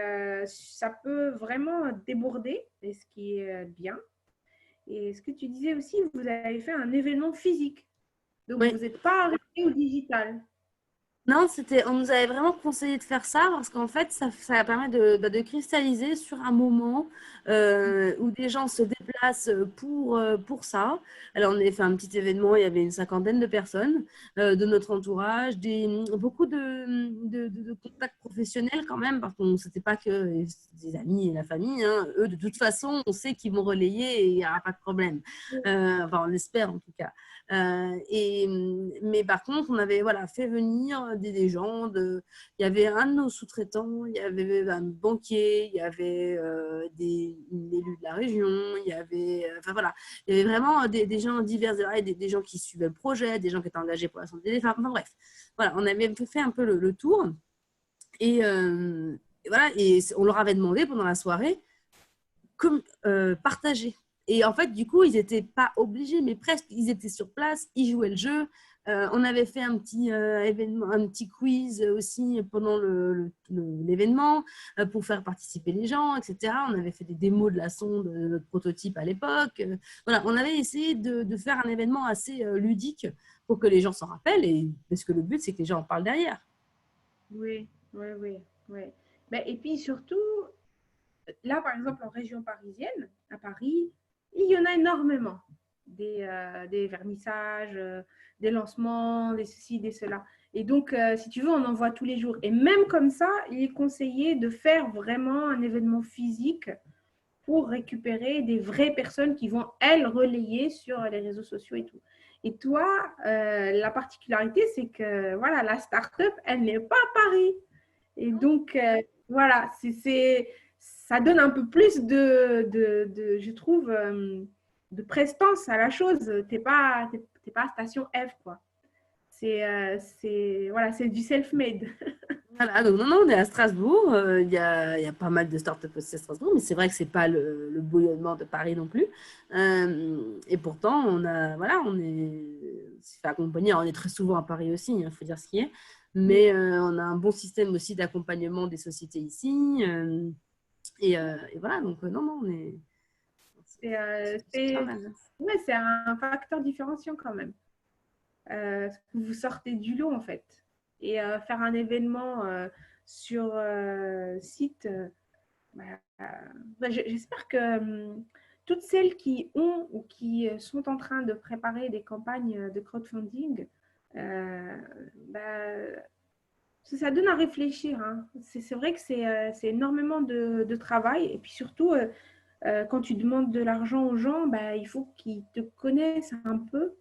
ça peut vraiment déborder, et ce qui est bien. Et ce que tu disais aussi, vous avez fait un événement physique. Donc, Oui. vous n'êtes pas arrêté au digital. Non, on nous avait vraiment conseillé de faire ça parce qu'en fait, ça permet de cristalliser sur un moment où des gens se déplacent pour ça. Alors, on avait fait un petit événement, il y avait une cinquantaine de personnes de notre entourage, beaucoup de contacts professionnels quand même, parce que ce n'était pas que des amis et la famille. Hein. Eux, de toute façon, on sait qu'ils vont relayer et il n'y aura pas de problème. Enfin, on l'espère en tout cas. Mais par contre, on avait fait venir des gens, il y avait un de nos sous-traitants, il y avait un banquier, il y avait une élue de la région, il y avait, enfin voilà, il y avait vraiment des gens divers et variés, des gens qui suivaient le projet, des gens qui étaient engagés pour la santé des femmes, enfin bref. Voilà, on avait fait un peu le tour et voilà, et on leur avait demandé pendant la soirée partager. Et en fait, du coup, ils n'étaient pas obligés, mais presque, ils étaient sur place, ils jouaient le jeu. On avait fait un petit événement, un petit quiz aussi pendant l'événement pour faire participer les gens, etc. On avait fait des démos de la sonde, de notre prototype à l'époque. Voilà, on avait essayé de faire un événement assez ludique pour que les gens s'en rappellent, parce que le but, c'est que les gens en parlent derrière. Oui, oui, oui, oui. Ben, et puis surtout, là, par exemple, en région parisienne, à Paris, il y en a énormément. Des vernissages, des lancements, des ceci, des cela. Et donc, si tu veux, on en voit tous les jours. Et même comme ça, il est conseillé de faire vraiment un événement physique pour récupérer des vraies personnes qui vont, elles, relayer sur les réseaux sociaux et tout. Et toi, la particularité, c'est que voilà, la start-up, elle n'est pas à Paris. Et donc, voilà, ça donne un peu plus je trouve, de prestance à la chose. Tu n'es pas à Station F, quoi. Voilà, c'est du self-made. Voilà, donc non, on est à Strasbourg. Il y a pas mal de startups aussi à Strasbourg, mais c'est vrai que c'est pas le bouillonnement de Paris non plus. Et pourtant, on s'est fait accompagner. On est très souvent à Paris aussi, il faut dire ce qui est. Mais on a un bon système aussi d'accompagnement des sociétés ici. Et voilà, donc non, c'est pas mal. Ouais, c'est un facteur différenciant quand même. Vous sortez du lot en fait. Et faire un événement sur site, bah, j'espère que toutes celles qui ont ou qui sont en train de préparer des campagnes de crowdfunding, bah, ça donne à réfléchir. Hein. C'est vrai que c'est énormément de travail. Et puis surtout, quand tu demandes de l'argent aux gens, bah, il faut qu'ils te connaissent un peu.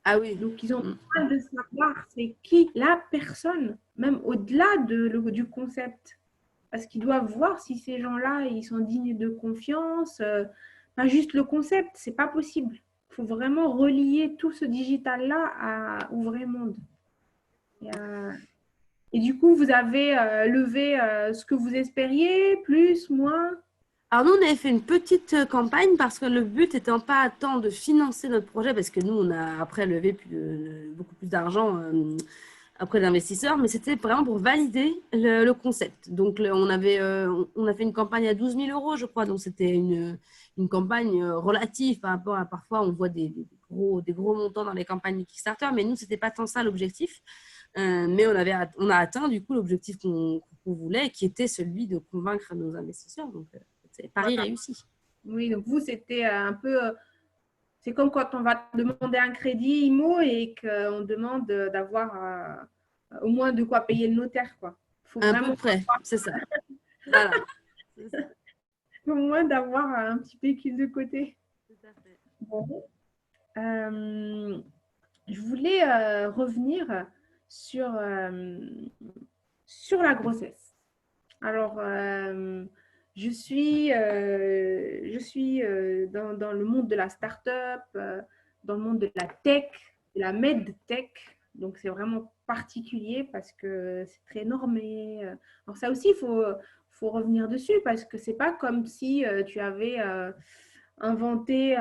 Ah oui. Donc, ils ont besoin de savoir c'est qui la personne, même au-delà du concept. Parce qu'ils doivent voir si ces gens-là, ils sont dignes de confiance. Pas juste le concept, c'est pas possible. Il faut vraiment relier tout ce digital-là au vrai monde. Et du coup, vous avez levé ce que vous espériez, plus, moins? Alors nous, on avait fait une petite campagne parce que le but étant pas tant de financer notre projet, parce que nous, on a après levé beaucoup plus d'argent après l'investisseur, mais c'était vraiment pour valider le concept. Donc on a fait une campagne à 12 000 euros, je crois, donc c'était une campagne relative par rapport à parfois on voit des gros montants dans les campagnes Kickstarter, mais nous, c'était pas tant ça l'objectif. Mais on a atteint du coup l'objectif qu'on voulait, qui était celui de convaincre nos investisseurs. Donc, c'est Paris Voilà. réussi. Oui, donc vous, c'était un peu. C'est comme quand on va demander un crédit IMO et qu'on demande d'avoir au moins de quoi payer le notaire, quoi. Faut À peu vraiment près, c'est ça. Voilà. C'est ça. au moins d'avoir un petit pécule de côté. Tout à fait. Bon. Je voulais revenir sur, sur la grossesse. Alors, je suis dans le monde de la start-up, dans le monde de la tech, de la medtech. Donc, c'est vraiment particulier parce que c'est très normé. Alors, ça aussi, faut revenir dessus parce que c'est pas comme si tu avais inventé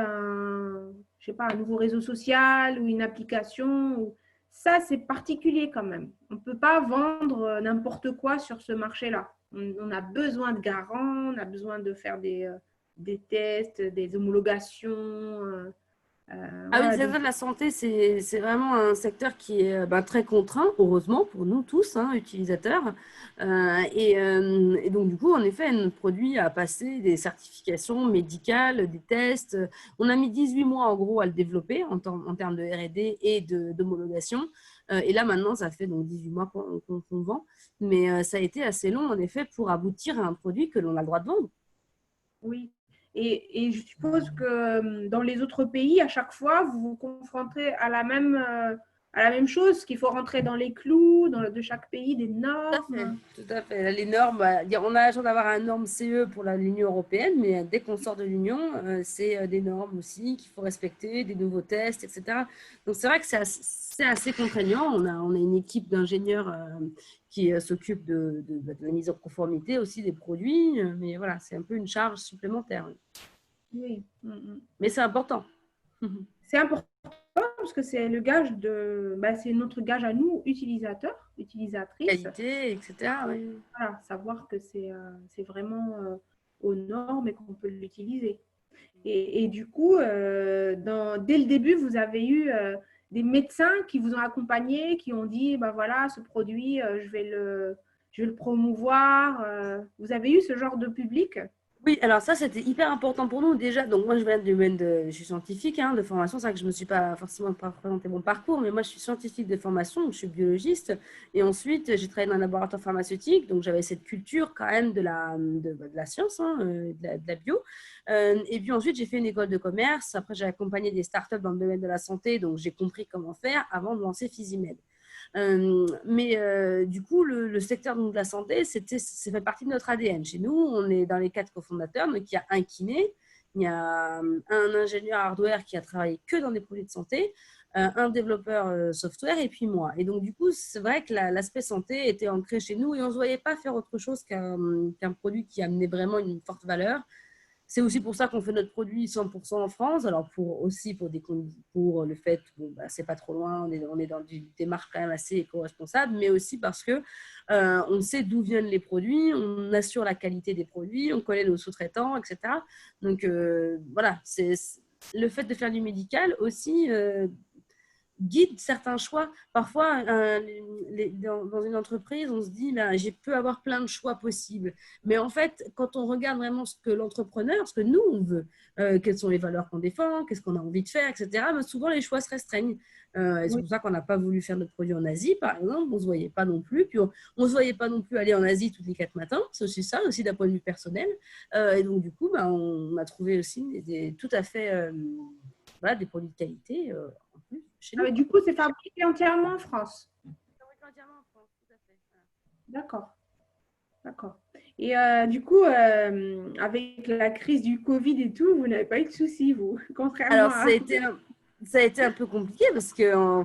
je sais pas, un nouveau réseau social ou une application. Ça, c'est particulier quand même. On ne peut pas vendre n'importe quoi sur ce marché-là. On a besoin de garants, on a besoin de faire des tests, des homologations. Ah oui, Voilà, le secteur de la santé, c'est vraiment un secteur qui est très contraint, heureusement pour nous tous, hein, utilisateurs. Et donc, du coup, en effet, notre produit a passé des certifications médicales, des tests. On a mis 18 mois, en gros, à le développer en termes de R&D et d'homologation. Et là, maintenant, ça fait donc 18 mois qu'on vend. Mais ça a été assez long, en effet, pour aboutir à un produit que l'on a le droit de vendre. oui. Et je suppose que dans les autres pays, à chaque fois, vous vous confrontez à à la même chose, qu'il faut rentrer dans les clous de chaque pays, des Tout à fait. normes. Tout à fait. Là, les normes, on a la chance d'avoir un norme CE pour l'Union européenne, mais dès qu'on sort de l'Union, c'est des normes aussi qu'il faut respecter, des nouveaux tests, etc. Donc, c'est vrai que c'est assez contraignant. On a une équipe d'ingénieurs qui s'occupe de la mise en conformité aussi des produits, mais voilà, c'est un peu une charge supplémentaire. Oui. Mm. Mais c'est important. C'est important parce que c'est le gage c'est notre gage à nous, utilisateurs, utilisatrices. Qualité, etc. Oui. Voilà, savoir que c'est vraiment aux normes et qu'on peut l'utiliser. Et du coup, dès le début, vous avez eu des médecins qui vous ont accompagné, qui ont dit, bah voilà, ce produit, je vais le promouvoir. Vous avez eu ce genre de public? Oui, alors ça, c'était hyper important pour nous déjà. Donc, moi, je viens du domaine je suis scientifique de formation. C'est vrai que je ne me suis pas forcément pas présenté mon parcours, mais moi, je suis scientifique de formation, donc je suis biologiste. Et ensuite, j'ai travaillé dans un laboratoire pharmaceutique, donc j'avais cette culture quand même de la science, de la bio. Et puis ensuite, j'ai fait une école de commerce. Après, j'ai accompagné des startups dans le domaine de la santé, donc j'ai compris comment faire avant de lancer Physimed. Du coup, le secteur de la santé, ça fait partie de notre ADN. Chez nous, on est dans les 4 cofondateurs. Donc, il y a un kiné, il y a un ingénieur hardware qui a travaillé que dans des produits de santé, un développeur software et puis moi. Et donc, du coup, c'est vrai que l'aspect santé était ancré chez nous et on ne se voyait pas faire autre chose qu'un produit qui amenait vraiment une forte valeur. C'est aussi pour ça qu'on fait notre produit 100% en France. Alors, pour le fait, c'est pas trop loin, on est dans une démarche quand même assez éco-responsable, mais aussi parce que on sait d'où viennent les produits, on assure la qualité des produits, on connaît nos sous-traitants, etc. Donc, voilà, c'est le fait de faire du médical aussi guide certains choix. Parfois, dans une entreprise, on se dit, j'ai pu avoir plein de choix possibles. Mais en fait, quand on regarde vraiment ce que l'entrepreneur, ce que nous, on veut, quelles sont les valeurs qu'on défend, qu'est-ce qu'on a envie de faire, etc., souvent, les choix se restreignent. Et c'est Oui. pour ça qu'on n'a pas voulu faire notre produit en Asie, par exemple. On ne se voyait pas non plus. Puis, on ne se voyait pas non plus aller en Asie tous les 4 matins. C'est aussi ça, aussi d'un point de vue personnel. Et donc, du coup, on a trouvé aussi tout à fait voilà, des produits de qualité en plus chez nous. Du coup, c'est fabriqué entièrement en France. Entièrement en France, tout à fait. Voilà. D'accord, d'accord. Et du coup, avec la crise du Covid et tout, vous n'avez pas eu de soucis, vous, contrairement Alors, à… ça a été un peu compliqué parce que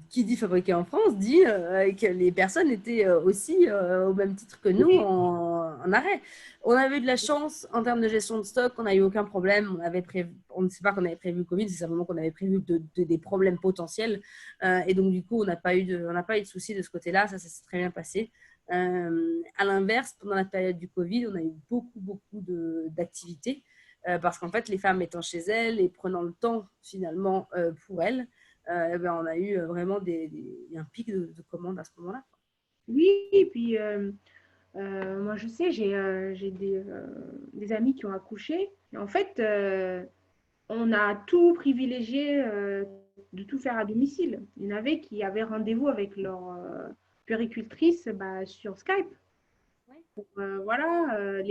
qui dit fabriqué en France dit que les personnes étaient aussi au même titre que nous en arrêt. On avait eu de la chance en termes de gestion de stock, on n'a eu aucun problème. On ne sait pas qu'on avait prévu le Covid, c'est simplement qu'on avait prévu des problèmes potentiels. Et donc, du coup, on n'a pas eu de soucis de ce côté-là. Ça s'est très bien passé. À l'inverse, pendant la période du Covid, on a eu beaucoup d'activités. Parce qu'en fait, les femmes étant chez elles et prenant le temps finalement pour elles, on a eu vraiment un pic de commandes à ce moment-là. Oui, et puis moi, je sais, j'ai des amis qui ont accouché. Et en fait, on a tout privilégié de tout faire à domicile. Il y en avait qui avaient rendez-vous avec leur puéricultrice sur Skype. Oui. Voilà,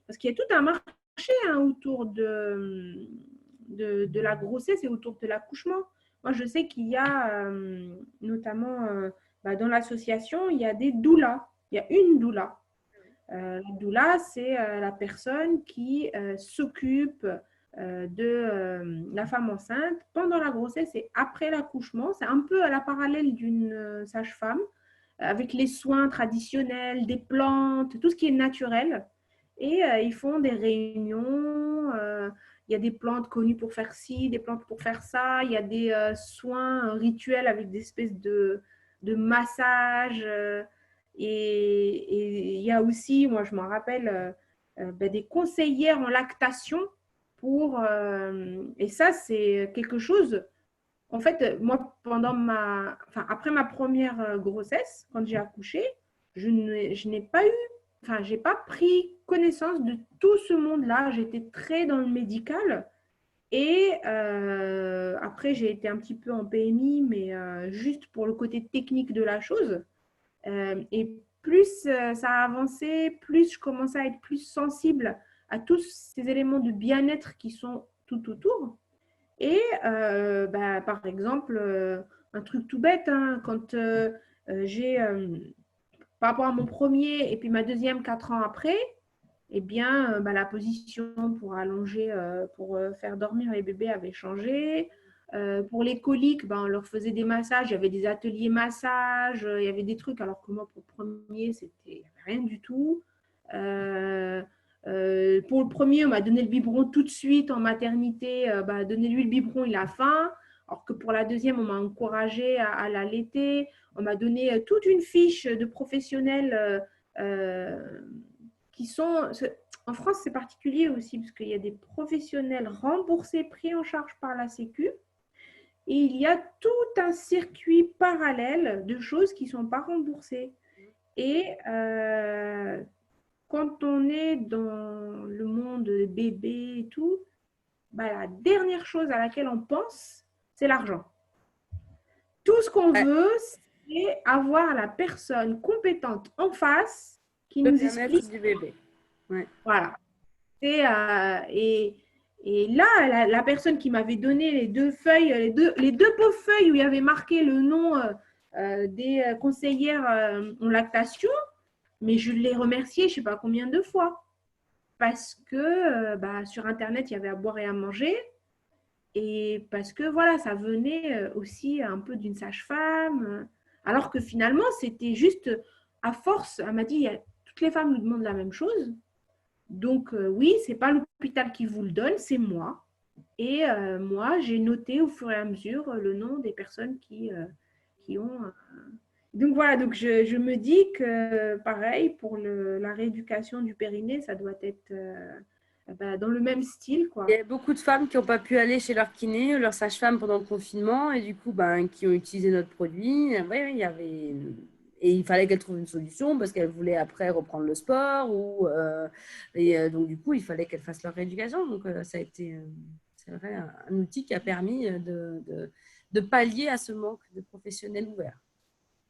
parce qu'il y a tout un marché autour de la grossesse et autour de l'accouchement. Moi, je sais qu'il y a notamment dans l'association, il y a des doulas. Il y a une doula. La doula, c'est la personne qui s'occupe de la femme enceinte pendant la grossesse et après l'accouchement. C'est un peu à la parallèle d'une sage-femme avec les soins traditionnels, des plantes, tout ce qui est naturel. Et ils font des réunions. Il y a des plantes connues pour faire ci, des plantes pour faire ça. Il y a des soins rituels avec des espèces de massages. Et il y a aussi, moi je m'en rappelle, des conseillères en lactation et ça, c'est quelque chose. En fait, moi, après ma première grossesse, quand j'ai accouché, je n'ai pas eu, j'ai pas pris connaissance de tout ce monde-là. J'étais très dans le médical. Et après, j'ai été un petit peu en PMI, mais juste pour le côté technique de la chose. Et plus ça a avancé, plus je commençais à être plus sensible à tous ces éléments de bien-être qui sont tout autour. Et par exemple, un truc tout bête, hein, quand j'ai, par rapport à mon premier et puis ma deuxième 4 ans après, eh bien, bah, la position pour allonger, pour faire dormir les bébés avait changé. Pour les coliques, ben, on leur faisait des massages, il y avait des ateliers massages, il y avait des trucs, alors que moi, pour le premier, il n'y avait rien du tout. Pour le premier, on m'a donné le biberon tout de suite en maternité. Bah, donnez-lui le biberon, il a faim. Alors que pour la deuxième, on m'a encouragé à l'allaiter. On m'a donné toute une fiche de professionnels qui sont… En France, c'est particulier aussi parce qu'il y a des professionnels remboursés, pris en charge par la Sécu. Et il y a tout un circuit parallèle de choses qui ne sont pas remboursées. Et quand on est dans le monde des bébés et tout, bah, la dernière chose à laquelle on pense, c'est l'argent. Tout ce qu'on veut, c'est avoir la personne compétente en face qui Le nous bien-être explique. du bébé. Ouais. Voilà. Et là, la personne qui m'avait donné les deux feuilles, les deux pauvres feuilles où il y avait marqué le nom des conseillères en lactation, mais je l'ai remercié je ne sais pas combien de fois. Parce que bah, sur Internet, il y avait à boire et à manger. Et parce que voilà, ça venait aussi un peu d'une sage-femme. Alors que finalement, c'était juste à force. Elle m'a dit, toutes les femmes nous demandent la même chose. Donc oui, ce n'est pas l'hôpital qui vous le donne, c'est moi. Et moi, j'ai noté au fur et à mesure le nom des personnes qui ont… Donc voilà, donc je me dis que pareil, pour la rééducation du périnée, ça doit être bah, dans le même style, Il y quoi. a beaucoup de femmes qui n'ont pas pu aller chez leur kiné, leur sage-femme pendant le confinement et du coup, ben, qui ont utilisé notre produit. Ouais, il y avait… Et il fallait qu'elles trouvent une solution parce qu'elles voulaient après reprendre le sport. Donc, du coup, il fallait qu'elles fassent leur rééducation. Donc, ça a été, c'est vrai, un outil qui a permis de pallier à ce manque de professionnels ouverts.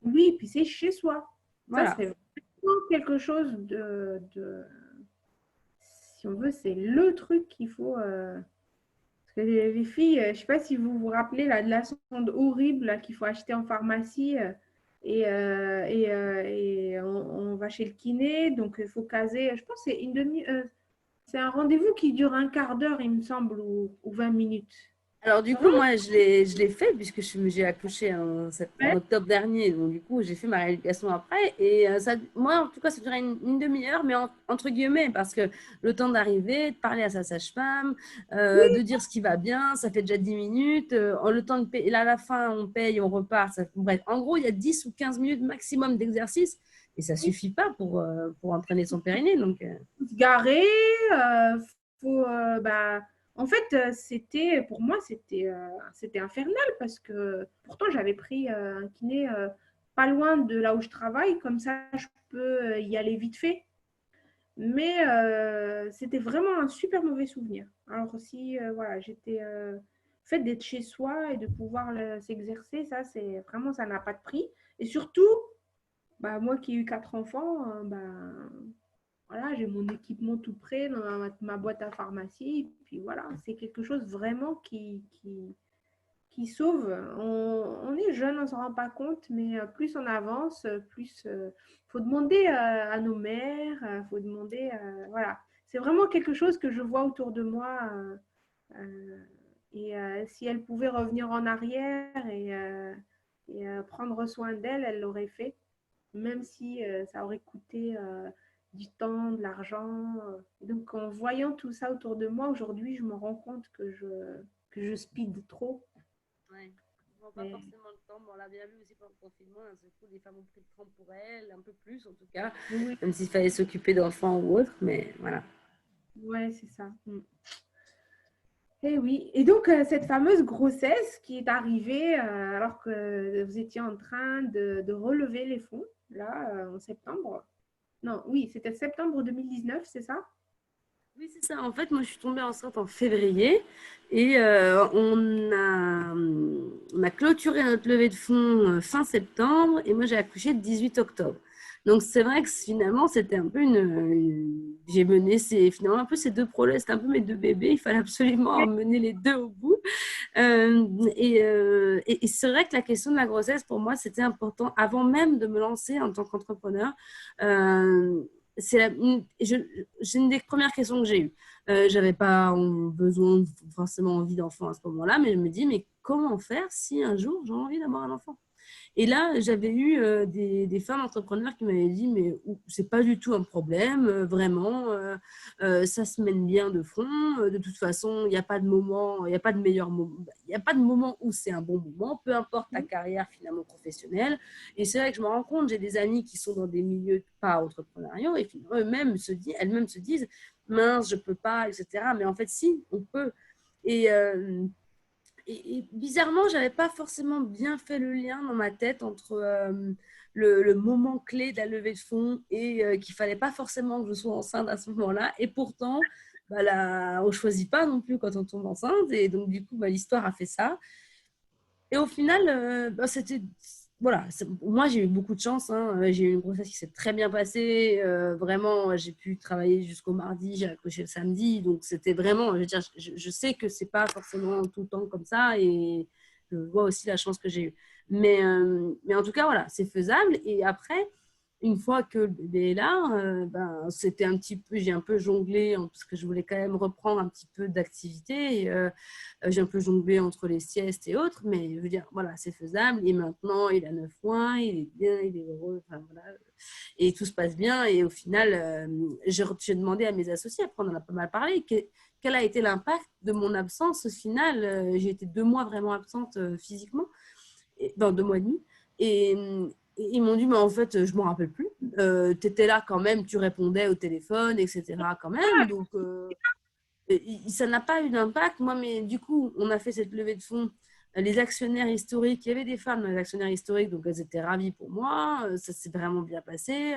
Oui, puis c'est chez soi. Ça, Voilà. c'est vraiment quelque chose si on veut, c'est le truc qu'il faut… parce que les filles, je ne sais pas si vous vous rappelez là, de la sonde horrible qu'il faut acheter en pharmacie et on va chez le kiné, donc il faut caser, je pense que c'est une demi, c'est un rendez-vous qui dure un quart d'heure, il me semble, ou 20 minutes. Alors, du coup, Vraiment, moi, je l'ai fait puisque j'ai accouché en ouais. octobre dernier. Donc, du coup, j'ai fait ma rééducation après. Et moi, en tout cas, ça durait une demi-heure, mais entre guillemets, parce que le temps d'arriver, de parler à sa sage-femme, de dire ce qui va bien, ça fait déjà 10 minutes. Le temps de payer, là, à la fin, on paye, on repart. Bref, en gros, il y a 10 ou 15 minutes maximum d'exercice. Et ça ne suffit pas pour entraîner son périnée. Donc, Se garer, faut, bah, en fait, pour moi, c'était infernal parce que pourtant, j'avais pris un kiné pas loin de là où je travaille, comme ça, je peux y aller vite fait. Mais c'était vraiment un super mauvais souvenir. Alors si voilà, le fait d'être chez soi et de pouvoir s'exercer, ça, c'est vraiment, ça n'a pas de prix. Et surtout, bah, moi qui ai eu 4 enfants, bah, voilà, j'ai mon équipement tout prêt dans ma boîte à pharmacie. Et puis voilà, c'est quelque chose vraiment qui sauve. On est jeune, on ne s'en rend pas compte, mais plus on avance, plus faut demander à nos mères, faut demander, voilà. C'est vraiment quelque chose que je vois autour de moi. Et si elle pouvait revenir en arrière et prendre soin d'elle, elle l'aurait fait, même si ça aurait coûté du temps, de l'argent. Donc en voyant tout ça autour de moi, aujourd'hui, je me rends compte que je speed trop. ouais, on prend pas Mais, forcément le temps. Bon, on l'a bien vu aussi pendant le confinement. D'un seul coup, les femmes ont pris le temps pour elles, un peu plus en tout cas, oui, même s'il fallait s'occuper d'enfants ou autre. Mais voilà. ouais, c'est ça. Mm. Et oui. Et donc, cette fameuse grossesse qui est arrivée alors que vous étiez en train de relever les fonds, là, en septembre. Non, oui, c'était septembre 2019, c'est ça? Oui, c'est ça. En fait, moi, je suis tombée enceinte en février et on a clôturé notre levée de fonds fin septembre et moi, j'ai accouché le 18 octobre. Donc, c'est vrai que finalement, c'était un peu j'ai mené finalement un peu ces deux projets, c'était un peu mes deux bébés. Il fallait absolument en mener les deux au bout. Et c'est vrai que la question de la grossesse, pour moi, c'était important avant même de me lancer en tant qu'entrepreneur. C'est une des premières questions que j'ai eues. J'avais pas besoin, forcément envie d'enfant à ce moment-là, mais je me dis, mais comment faire si un jour j'ai envie d'avoir un enfant? Et là, j'avais eu des femmes entrepreneurs qui m'avaient dit, mais c'est pas du tout un problème, vraiment, ça se mène bien de front. De toute façon, il n'y a pas de moment, il n'y a pas de meilleur moment, il n'y a pas de moment où c'est un bon moment, peu importe ta carrière finalement professionnelle. Et c'est vrai que je me rends compte, j'ai des amis qui sont dans des milieux pas entrepreneuriaux et qui elles-mêmes se disent, mince, je peux pas, etc. Mais en fait, si, on peut. Et, et bizarrement, j'avais pas forcément bien fait le lien dans ma tête entre le moment clé de la levée de fonds et qu'il fallait pas forcément que je sois enceinte à ce moment-là. Et pourtant, bah, on choisit pas non plus quand on tombe enceinte. Et donc, du coup, bah, l'histoire a fait ça. Et au final, bah, voilà, moi j'ai eu beaucoup de chance, hein. J'ai eu une grossesse qui s'est très bien passée. Vraiment, j'ai pu travailler jusqu'au mardi, j'ai accouché le samedi. Donc c'était vraiment, je veux dire, je sais que c'est pas forcément tout le temps comme ça et je vois aussi la chance que j'ai eue. Mais en tout cas, voilà, c'est faisable. Et après, une fois que le bébé est là, ben, c'était un petit peu, j'ai un peu jonglé parce que je voulais quand même reprendre un petit peu d'activité. J'ai un peu jonglé entre les siestes et autres, mais je veux dire, voilà, c'est faisable. Et maintenant, il a 9 mois, il est bien, il est heureux, enfin, voilà, et tout se passe bien. Et au final, j'ai demandé à mes associés, après on en a pas mal parlé, quel a été l'impact de mon absence au final. J'ai été 2 mois vraiment absente physiquement, dans 2 mois et demi. Et, ils m'ont dit, mais en fait, je ne m'en rappelle plus. Tu étais là quand même, tu répondais au téléphone, etc. quand même. Donc, ça n'a pas eu d'impact. Moi, mais du coup, on a fait cette levée de fonds. Les actionnaires historiques, il y avait des femmes dans les actionnaires historiques, donc elles étaient ravies pour moi. Ça s'est vraiment bien passé.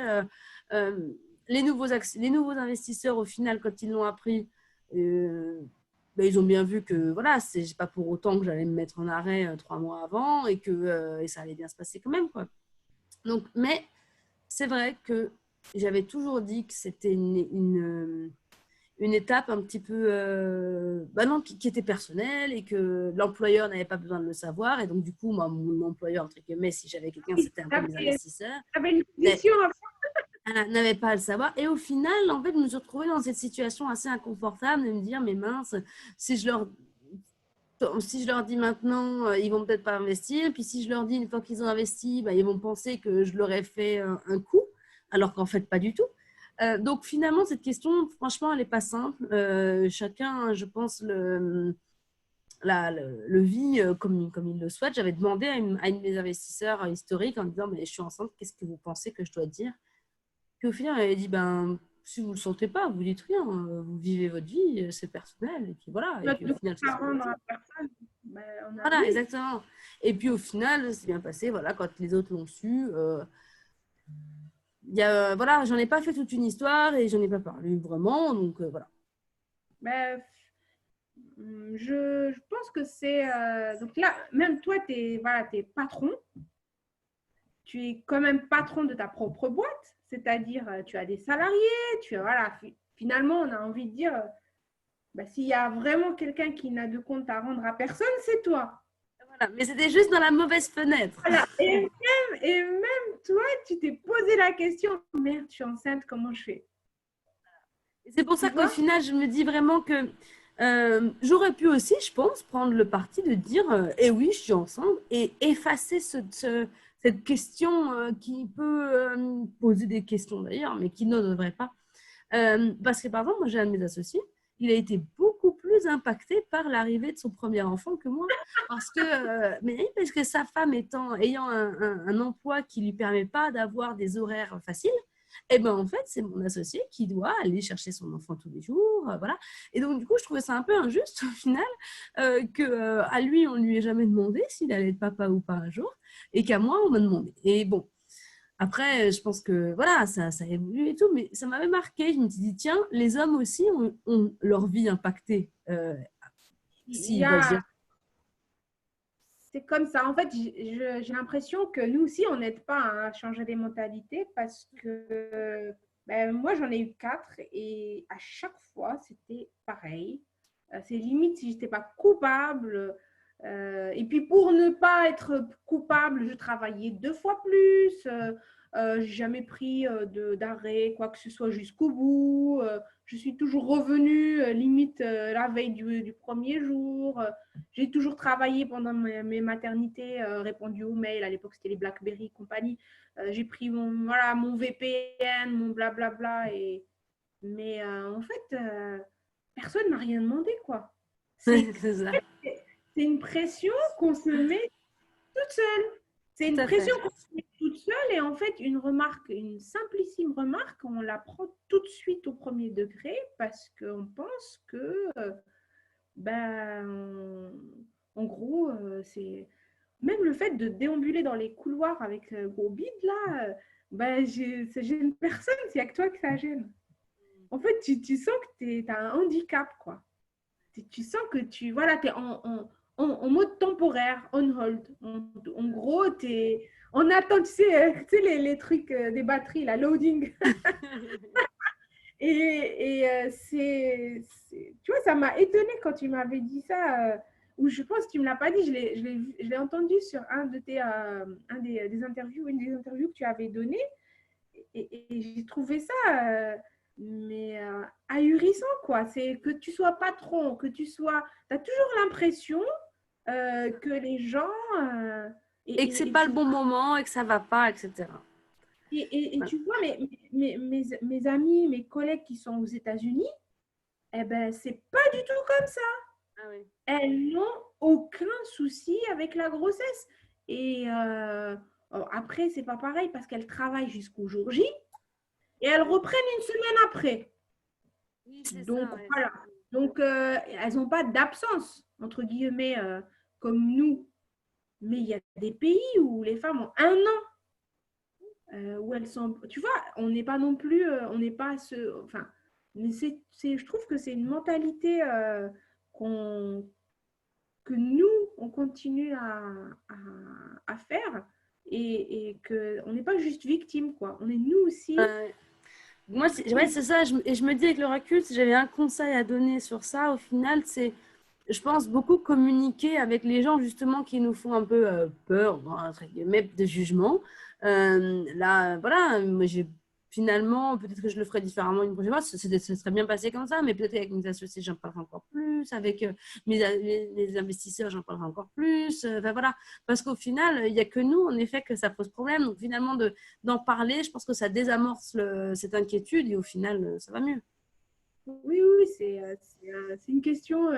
Euh, les nouveaux investisseurs, au final, quand ils l'ont appris, ben, ils ont bien vu que voilà, c'est pas pour autant que j'allais me mettre en arrêt 3 mois avant et que et ça allait bien se passer quand même, quoi. Donc, mais c'est vrai que j'avais toujours dit que c'était une étape un petit peu bah non, qui était personnelle et que l'employeur n'avait pas besoin de le savoir. Et donc, du coup, moi, mon employeur, entre guillemets, si j'avais quelqu'un, c'était un peu mes Tu investisseurs, avais une position à n'avait pas à le savoir. Et au final, en fait, je me suis retrouvée dans cette situation assez inconfortable de me dire, mais mince, si je leur, si je leur dis maintenant, ils vont peut-être pas investir. Puis si je leur dis une fois qu'ils ont investi, bah, ils vont penser que je leur ai fait un coup, alors qu'en fait, pas du tout. Donc finalement, cette question, franchement, elle n'est pas simple. Chacun, je pense, le vit comme il le souhaite. J'avais demandé à une de mes investisseurs historiques en disant, mais je suis enceinte, qu'est-ce que vous pensez que je dois dire? Puis au final, elle a dit, ben, si vous ne le sentez pas, vous dites rien, vous vivez votre vie, c'est personnel. Et puis voilà, et puis au notre final, ça s'est bien parent passé. à personne. Ben, on a Voilà, oui. exactement. Et puis au final, c'est bien passé. Voilà, quand les autres l'ont su, voilà, j'en ai pas fait toute une histoire et j'en ai pas parlé vraiment. Donc voilà. Ben, je pense que c'est. Donc là, même toi, tu es, voilà, t'es patron. Tu es quand même patron de ta propre boîte. C'est-à-dire, tu as des salariés. Voilà, finalement, on a envie de dire, ben, s'il y a vraiment quelqu'un qui n'a de compte à rendre à personne, c'est toi. Voilà. Mais c'était juste dans la mauvaise fenêtre. Voilà. Et même toi, tu t'es posé la question, merde, je suis enceinte, comment je fais? Et c'est pour Tu ça qu'au vois? final, je me dis vraiment que j'aurais pu aussi, je pense, prendre le parti de dire eh oui, je suis enceinte et effacer cette question qui peut poser des questions d'ailleurs, mais qui ne devrait pas. Parce que par exemple, moi j'ai un de mes associés, il a été beaucoup plus impacté par l'arrivée de son premier enfant que moi. Parce que sa femme ayant un emploi qui ne lui permet pas d'avoir des horaires faciles, et ben en fait, c'est mon associé qui doit aller chercher son enfant tous les jours, voilà. Et donc du coup, je trouvais ça un peu injuste au final que à lui, on lui ait jamais demandé s'il allait être papa ou pas un jour, et qu'à moi, on m'a demandé. Et bon, après, je pense que voilà, ça évolue et tout, mais ça m'avait marqué. Je me suis dit, tiens, les hommes aussi ont leur vie impactée Il y s'ils veulent a, dire. c'est comme ça. En fait, j'ai l'impression que nous aussi, on n'aide pas à changer les mentalités parce que ben, moi, j'en ai eu 4 et à chaque fois, c'était pareil. C'est limite si je n'étais pas coupable. Et puis pour ne pas être coupable, je travaillais 2 fois plus. J'ai jamais pris d'arrêt, quoi que ce soit jusqu'au bout. Je suis toujours revenue limite la veille du premier jour. J'ai toujours travaillé pendant mes maternités, répondu aux mails. À l'époque, c'était les BlackBerry et compagnie. J'ai pris mon VPN, mon blablabla. Mais en fait, personne m'a rien demandé, quoi. C'est C'est ça. c'est une pression qu'on se met toute seule. C'est Tout une à fait. pression qu'on se met toute seule et en fait, une remarque, une simplissime remarque, on la prend tout de suite au premier degré parce qu'on pense que, ben, en gros, c'est même le fait de déambuler dans les couloirs avec gros bide là, ben, ça gêne personne, il n'y a que toi que ça gêne. En fait, tu sens que tu as un handicap, quoi. Tu sens que tu voilà, es en mode temporaire, on hold. En gros, on attend, tu sais les trucs des batteries, la loading. Tu vois, ça m'a étonnée quand tu m'avais dit ça. Ou je pense que tu ne me l'as pas dit, je l'ai entendu sur des interviews, une des interviews que tu avais données. Et j'ai trouvé ça ahurissant, quoi. C'est que tu sois patron, que tu sois. Tu as toujours l'impression que les gens. Et que c'est Et pas tu le bon moment et que ça va pas, etc. et Voilà. tu vois, mes amis, mes collègues qui sont aux États-Unis, eh ben, c'est pas du tout comme ça. Ah oui. Elles n'ont aucun souci avec la grossesse. Et après, c'est pas pareil parce qu'elles travaillent jusqu'au jour J et elles reprennent une semaine après. Oui, c'est Donc, ça, ouais. voilà. Donc, elles n'ont pas d'absence, entre guillemets, comme nous. Mais il y a des pays où les femmes ont 1 an, où elles sont. Tu vois, on n'est pas non plus. On n'est pas ce. Enfin, mais je trouve que c'est une mentalité qu'on, que nous, on continue à faire et qu'on n'est pas juste victime, quoi. On est nous aussi. Moi, ouais, c'est ça. Et je me dis avec le recul, si j'avais un conseil à donner sur ça, au final, c'est, je pense, beaucoup communiquer avec les gens justement qui nous font un peu peur, bon, entre guillemets, de jugement. Là, voilà, moi, j'ai finalement, peut-être que je le ferais différemment une prochaine fois. Ça serait bien passé comme ça, mais peut-être avec mes associés, j'en parlerai encore plus. Avec mes investisseurs, j'en parlerai encore plus. Enfin, voilà. Parce qu'au final, il n'y a que nous, en effet, que ça pose problème. Donc, finalement, d'en parler, je pense que ça désamorce cette inquiétude et au final, ça va mieux. Oui, oui, c'est une question.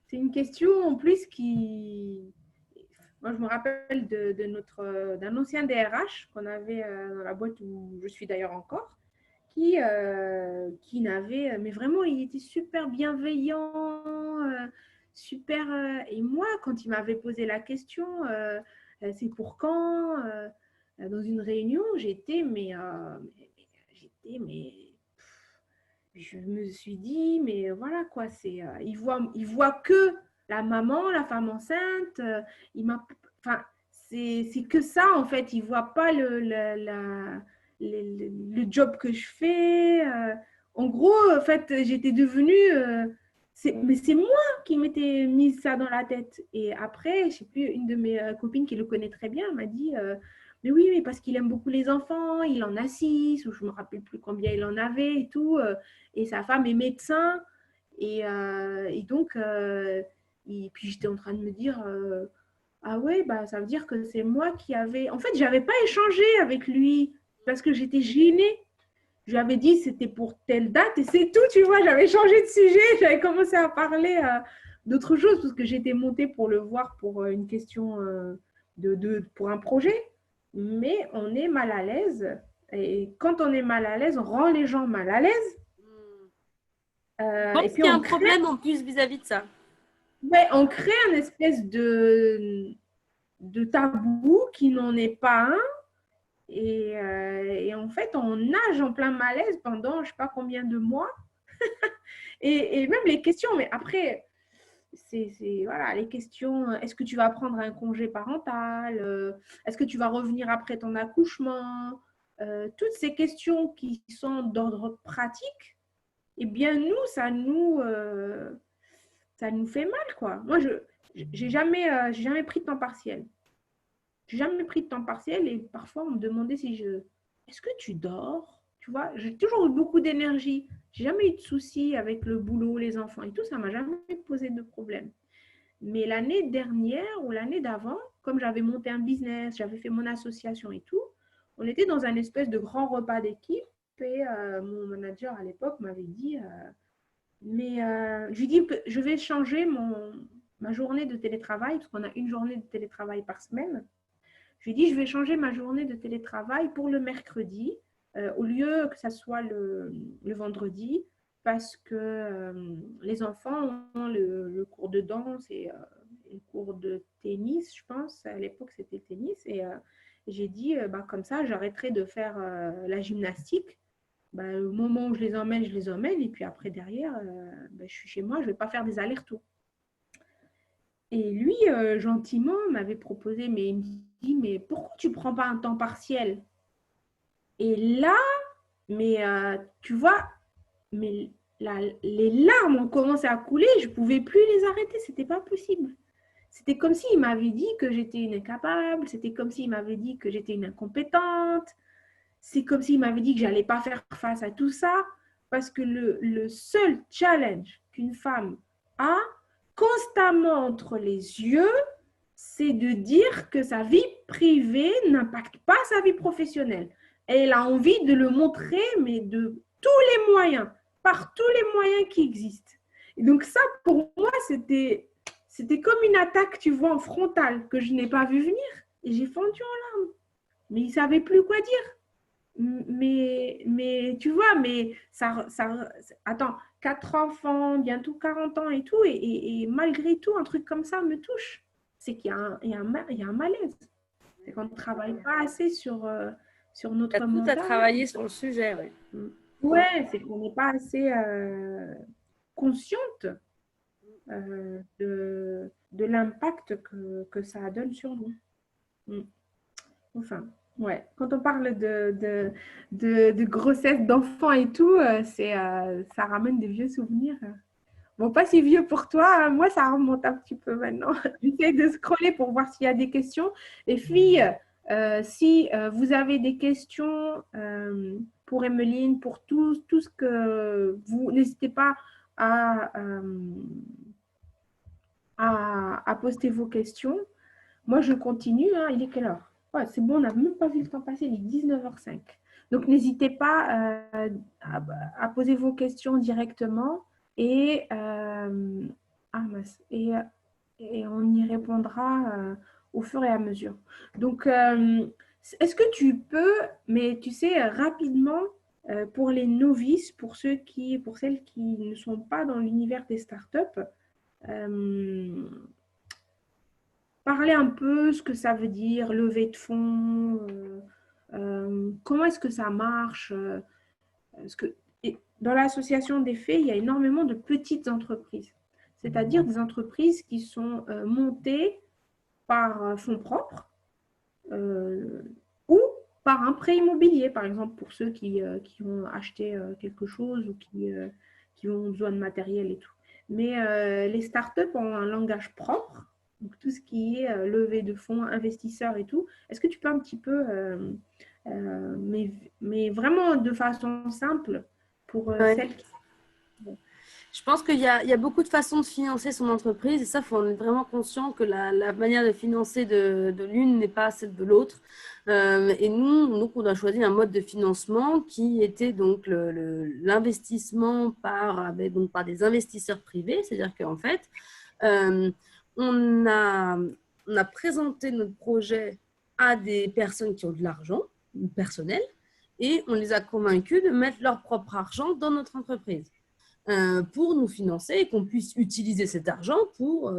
C'est une question en plus qui. Moi, je me rappelle d'un ancien DRH qu'on avait dans la boîte où je suis d'ailleurs encore, qui n'avait. Mais vraiment, il était super bienveillant, super. Et moi, quand il m'avait posé la question, c'est pour quand dans une réunion, j'étais, mais je me suis dit, mais voilà quoi, il voit que la maman, la femme enceinte, enfin, c'est que ça en fait, il voit pas le job que je fais. En gros, en fait, j'étais devenue, mais c'est moi qui m'étais mise ça dans la tête. Et après, je sais plus, une de mes copines qui le connaît très bien m'a dit, mais oui, mais parce qu'il aime beaucoup les enfants, il en a 6, ou je me rappelle plus combien il en avait et tout. Et sa femme est médecin. Et donc, puis j'étais en train de me dire, ah ouais, bah, ça veut dire que c'est moi qui avais. En fait, je n'avais pas échangé avec lui parce que j'étais gênée. Je lui avais dit c'était pour telle date et c'est tout, tu vois. J'avais changé de sujet, j'avais commencé à parler d'autre chose parce que j'étais montée pour le voir pour une question pour un projet. Mais on est mal à l'aise. Et quand on est mal à l'aise, on rend les gens mal à l'aise. Je Et pense puis qu'il y a un problème en plus vis-à-vis de ça. ouais, on crée une espèce de tabou qui n'en est pas un. Et en fait, on nage en plein malaise pendant je ne sais pas combien de mois. Et même les questions, mais après, voilà, les questions, est-ce que tu vas prendre un congé parental? Est-ce que tu vas revenir après ton accouchement? Toutes ces questions qui sont d'ordre pratique, eh bien, nous, ça nous fait mal, quoi. Moi, j'ai jamais pris de temps partiel. J'ai jamais pris de temps partiel et parfois, on me demandait est-ce que tu dors? Tu vois, j'ai toujours eu beaucoup d'énergie. J'ai jamais eu de soucis avec le boulot, les enfants et tout. Ça m'a jamais posé de problème. Mais l'année dernière ou l'année d'avant, comme j'avais monté un business, j'avais fait mon association et tout, on était dans un espèce de grand repas d'équipe et mon manager à l'époque m'avait dit, je lui dis que je vais changer ma journée de télétravail, parce qu'on a une journée de télétravail par semaine. Je lui ai dit, je vais changer ma journée de télétravail pour le mercredi, au lieu que ça soit le vendredi, parce que les enfants ont le cours de danse et le cours de tennis, je pense. À l'époque, c'était tennis. Et j'ai dit, comme ça, j'arrêterai de faire la gymnastique. Au moment où je les emmène, je les emmène. Et puis après, derrière, je suis chez moi, je ne vais pas faire des allers-retours. Et lui, gentiment, m'avait proposé, mais il me dit, mais pourquoi tu ne prends pas un temps partiel? Et là, tu vois, mais les larmes ont commencé à couler, je ne pouvais plus les arrêter, ce n'était pas possible. C'était comme s'il m'avait dit que j'étais une incapable, c'était comme s'il m'avait dit que j'étais une incompétente, c'est comme s'il m'avait dit que je n'allais pas faire face à tout ça, parce que le seul challenge qu'une femme a constamment entre les yeux, c'est de dire que sa vie privée n'impacte pas sa vie professionnelle. Et elle a envie de le montrer, mais de tous les moyens, par tous les moyens qui existent. Et donc ça, pour moi, c'était comme une attaque, tu vois, en frontale, que je n'ai pas vu venir. Et j'ai fondu en larmes. Mais il ne savait plus quoi dire. Mais tu vois, mais attends, 4 enfants, bientôt 40 ans et tout, et malgré tout, un truc comme ça me touche. C'est qu'il y a un malaise. C'est qu'on ne travaille pas assez sur notre tout à travailler sur le sujet, oui. Ouais, c'est qu'on n'est pas assez consciente de l'impact que ça donne sur nous. Enfin, ouais. Quand on parle de grossesse, d'enfants et tout, ça ramène des vieux souvenirs. Bon, pas si vieux pour toi. Moi, ça remonte un petit peu maintenant. J'essaie de scroller pour voir s'il y a des questions. Les filles, si vous avez des questions pour Emeline, pour tout ce que vous, n'hésitez pas à poster vos questions. Moi, je continue. Hein. Il est quelle heure? Ouais, c'est bon, on n'a même pas vu le temps passer. Il est 19h05. Donc, n'hésitez pas à poser vos questions directement et, et on y répondra au fur et à mesure. Donc, est-ce que tu peux, mais tu sais, rapidement, pour les novices, pour celles qui ne sont pas dans l'univers des startups, parler un peu ce que ça veut dire, lever de fonds, comment est-ce que ça marche parce que dans l'association des fées, il y a énormément de petites entreprises, c'est-à-dire des entreprises qui sont montées par fonds propres ou par un prêt immobilier, par exemple pour ceux qui ont acheté quelque chose ou qui ont besoin de matériel et tout. Mais les startups ont un langage propre, donc tout ce qui est levée de fonds, investisseurs et tout. Est-ce que tu peux un petit peu, mais vraiment de façon simple, pour celles qui... Je pense qu'il y a beaucoup de façons de financer son entreprise et ça, il faut en être vraiment conscient que la manière de financer de l'une n'est pas celle de l'autre. Et nous, on a choisi un mode de financement qui était donc l'investissement par des investisseurs privés. C'est-à-dire qu'en fait, on a présenté notre projet à des personnes qui ont de l'argent personnel et on les a convaincus de mettre leur propre argent dans notre entreprise. Pour nous financer et qu'on puisse utiliser cet argent pour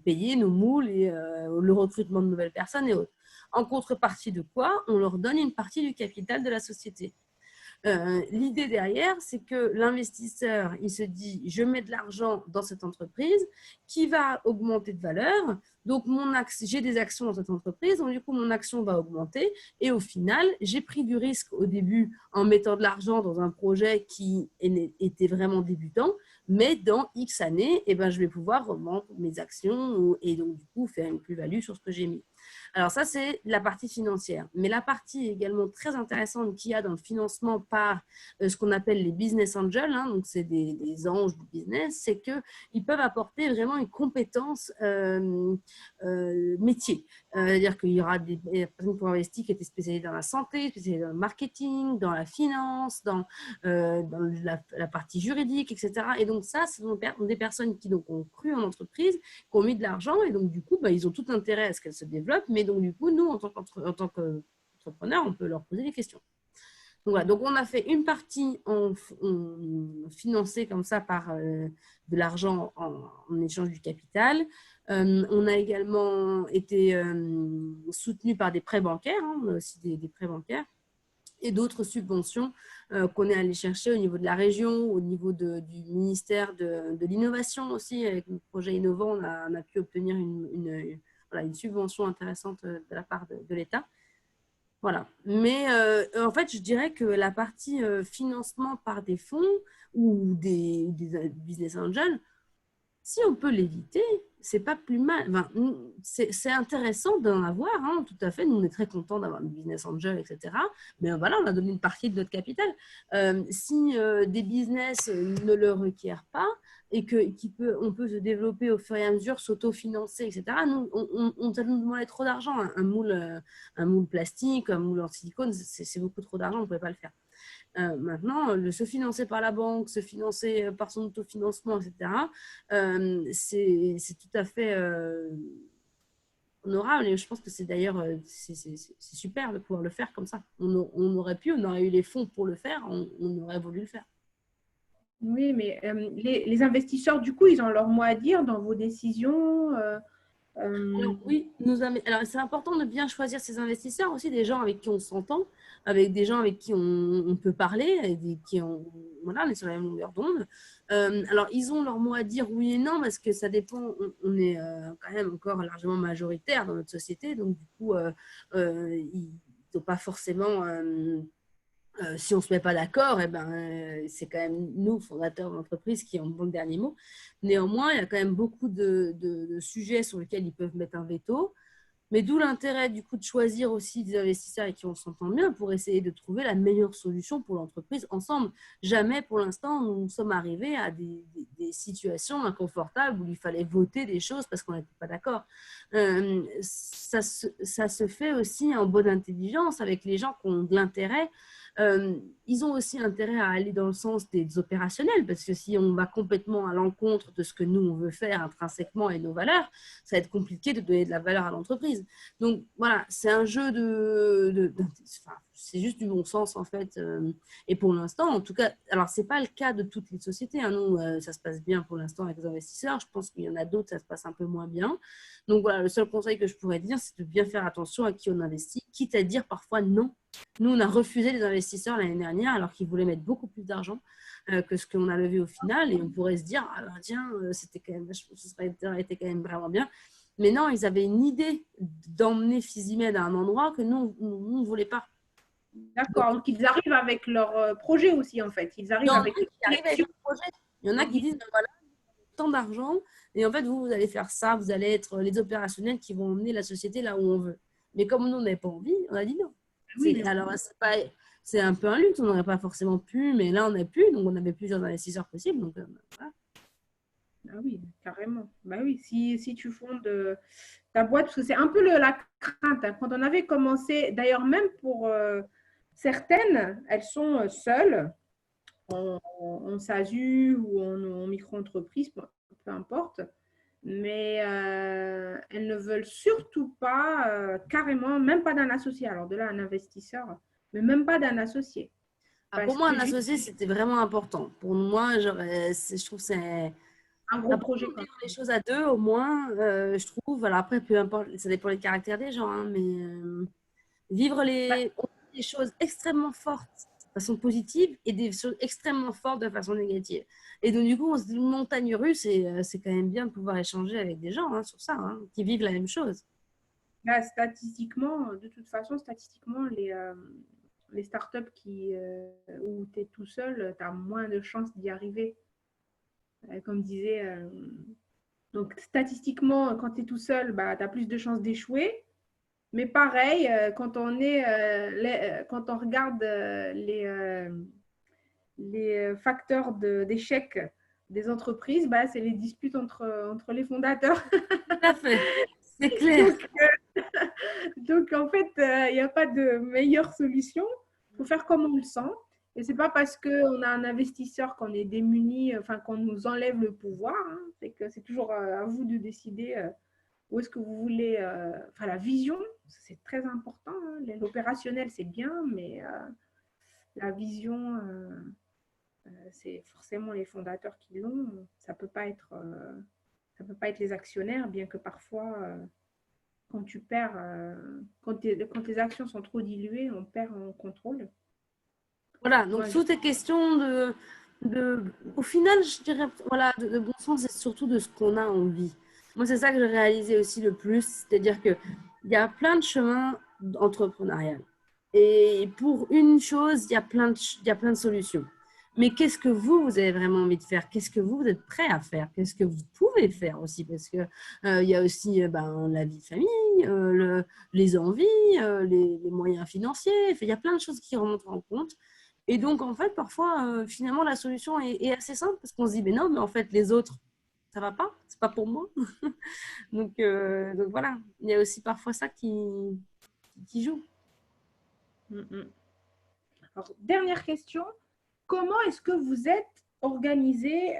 payer nos moules et le recrutement de nouvelles personnes et autres. En contrepartie de quoi, on leur donne une partie du capital de la société. L'idée derrière, c'est que l'investisseur, il se dit, je mets de l'argent dans cette entreprise qui va augmenter de valeur. Donc, j'ai des actions dans cette entreprise, donc du coup, mon action va augmenter. Et au final, j'ai pris du risque au début en mettant de l'argent dans un projet qui était vraiment débutant. Mais dans X années, eh ben, je vais pouvoir revendre mes actions et donc, du coup, faire une plus-value sur ce que j'ai mis. Alors ça, c'est la partie financière. Mais la partie également très intéressante qu'il y a dans le financement par ce qu'on appelle les business angels, hein, donc c'est des anges du business, c'est qu'ils peuvent apporter vraiment une compétence métier. C'est-à-dire qu'il y aura des personnes qui ont investi qui étaient spécialisées dans la santé, spécialisées dans le marketing, dans la finance, dans la partie juridique, etc. Et donc ça, ce sont des personnes qui donc, ont cru en l'entreprise, qui ont mis de l'argent et donc du coup, bah, ils ont tout intérêt à ce qu'elle se développe. Mais donc du coup, nous, en tant qu'entrepreneurs, on peut leur poser des questions. Donc, voilà. Donc on a fait une partie financée comme ça par de l'argent en échange du capital. On a également été soutenu par des prêts bancaires, hein, on a aussi des prêts bancaires et d'autres subventions qu'on est allé chercher au niveau de la région, au niveau du ministère de l'innovation aussi. Avec le projet innovant, on a pu obtenir une subvention intéressante de la part de l'État. Voilà. Mais en fait, je dirais que la partie financement par des fonds ou des business angels, si on peut l'éviter, c'est pas plus mal. Enfin, c'est intéressant d'en avoir, hein, tout à fait. Nous, on est très contents d'avoir une business angel, etc. Mais voilà, on a donné une partie de notre capital. Si des business ne le requièrent pas et qu'on peut se développer au fur et à mesure, s'autofinancer, etc., nous, ça nous demandait trop d'argent. Un moule plastique, un moule en silicone, c'est beaucoup trop d'argent, on ne pouvait pas le faire. Maintenant, se financer par la banque, se financer par son autofinancement, etc., c'est tout à fait honorable. Et je pense que c'est d'ailleurs c'est super de pouvoir le faire comme ça. On aurait eu les fonds pour le faire, on aurait voulu le faire. Oui, mais les investisseurs, du coup, ils ont leur mot à dire dans vos décisions. Alors, oui, alors c'est important de bien choisir ses investisseurs aussi, des gens avec qui on s'entend, avec des gens avec qui on peut parler, voilà, on est sur la même longueur d'onde. Alors, ils ont leur mot à dire oui et non, parce que ça dépend, on est quand même encore largement majoritaire dans notre société, donc du coup, ils n'ont pas forcément si on ne se met pas d'accord, eh ben, c'est quand même nous, fondateurs de l'entreprise, qui ont le dernier mot. Néanmoins, il y a quand même beaucoup de sujets sur lesquels ils peuvent mettre un veto. Mais d'où l'intérêt du coup de choisir aussi des investisseurs avec qui on s'entend bien pour essayer de trouver la meilleure solution pour l'entreprise ensemble. Jamais pour l'instant nous sommes arrivés à des situations inconfortables où il fallait voter des choses parce qu'on n'était pas d'accord. Ça se fait aussi en bonne intelligence avec les gens qui ont de l'intérêt. Ils ont aussi intérêt à aller dans le sens des opérationnels parce que si on va complètement à l'encontre de ce que nous on veut faire intrinsèquement et nos valeurs, ça va être compliqué de donner de la valeur à l'entreprise. Donc voilà, c'est un jeu c'est juste du bon sens en fait. Et pour l'instant, en tout cas, alors c'est pas le cas de toutes les sociétés. Hein. Nous, ça se passe bien pour l'instant avec les investisseurs. Je pense qu'il y en a d'autres, ça se passe un peu moins bien. Donc voilà, le seul conseil que je pourrais dire, c'est de bien faire attention à qui on investit, quitte à dire parfois non. Nous, on a refusé les investisseurs l'année dernière alors qu'ils voulaient mettre beaucoup plus d'argent que ce qu'on a levé au final. Et on pourrait se dire, ah ben tiens, c'était quand même, ça aurait été quand même vraiment bien. Mais non, ils avaient une idée d'emmener Physimed à un endroit que nous, on ne voulait pas. D'accord, donc ils arrivent avec leur projet aussi, en fait. Ils arrivent avec le projet. Il y en a qui disent, ben voilà, tant d'argent, et en fait, vous allez faire ça, vous allez être les opérationnels qui vont emmener la société là où on veut. Mais comme nous, on n'avait pas envie, on a dit non. Oui, alors, c'est un peu un luxe, on n'aurait pas forcément pu, mais là, on a pu, donc on avait plusieurs investisseurs possibles. Donc, voilà. Ah oui, carrément. Bah oui, si tu fondes ta boîte, parce que c'est un peu la crainte. Hein. Quand on avait commencé, d'ailleurs, même pour certaines, elles sont seules, en SASU ou en micro-entreprise, peu importe. Mais elles ne veulent surtout pas, carrément, même pas d'un associé. Alors de là, un investisseur, mais même pas d'un associé. Pour moi, un associé, c'était vraiment important. Pour moi, je trouve que c'est un gros projet. Faire les choses à deux, au moins, je trouve. Alors après, peu importe, ça dépend des caractères des gens, hein, mais vivre les choses extrêmement fortes façon positive et des choses extrêmement fortes de façon négative. Et donc, du coup, c'est une montagne russe et c'est quand même bien de pouvoir échanger avec des gens sur ça, qui vivent la même chose. Là, statistiquement, de toute façon, statistiquement, les startups où tu es tout seul, tu as moins de chances d'y arriver. Comme disait, donc statistiquement, quand tu es tout seul, bah, tu as plus de chances d'échouer. Mais pareil, quand on regarde les facteurs d'échec des entreprises, bah, c'est les disputes entre les fondateurs. Tout à fait, c'est clair. Donc, en fait, il n'y a pas de meilleure solution. Il faut faire comme on le sent. Et ce n'est pas parce qu'on a un investisseur qu'on est démuni, enfin, qu'on nous enlève le pouvoir. C'est que c'est toujours à vous de décider où est-ce que vous voulez. Enfin, la vision, c'est très important. L'opérationnel, c'est bien, mais la vision, c'est forcément les fondateurs qui l'ont. Ça ne peut pas être, les actionnaires, bien que parfois, quand tu perds, quand tes actions sont trop diluées, on perd en contrôle. Voilà, donc tout est question au final, je dirais, voilà, de bon sens et surtout de ce qu'on a envie. Moi, c'est ça que j'ai réalisé aussi le plus, c'est-à-dire qu'il y a plein de chemins entrepreneurial. Et pour une chose, il y a plein de solutions. Mais qu'est-ce que vous avez vraiment envie de faire? Qu'est-ce que vous êtes prêt à faire? Qu'est-ce que vous pouvez faire aussi? Parce que il y a aussi la vie de famille, les envies, les moyens financiers. Il y a plein de choses qui rentrent en compte. Et donc, en fait, parfois, finalement, la solution est assez simple parce qu'on se dit, mais non, mais en fait, les autres, ça va pas, c'est pas pour moi. donc voilà, il y a aussi parfois ça qui joue. Alors, dernière question, comment est-ce que vous êtes organisé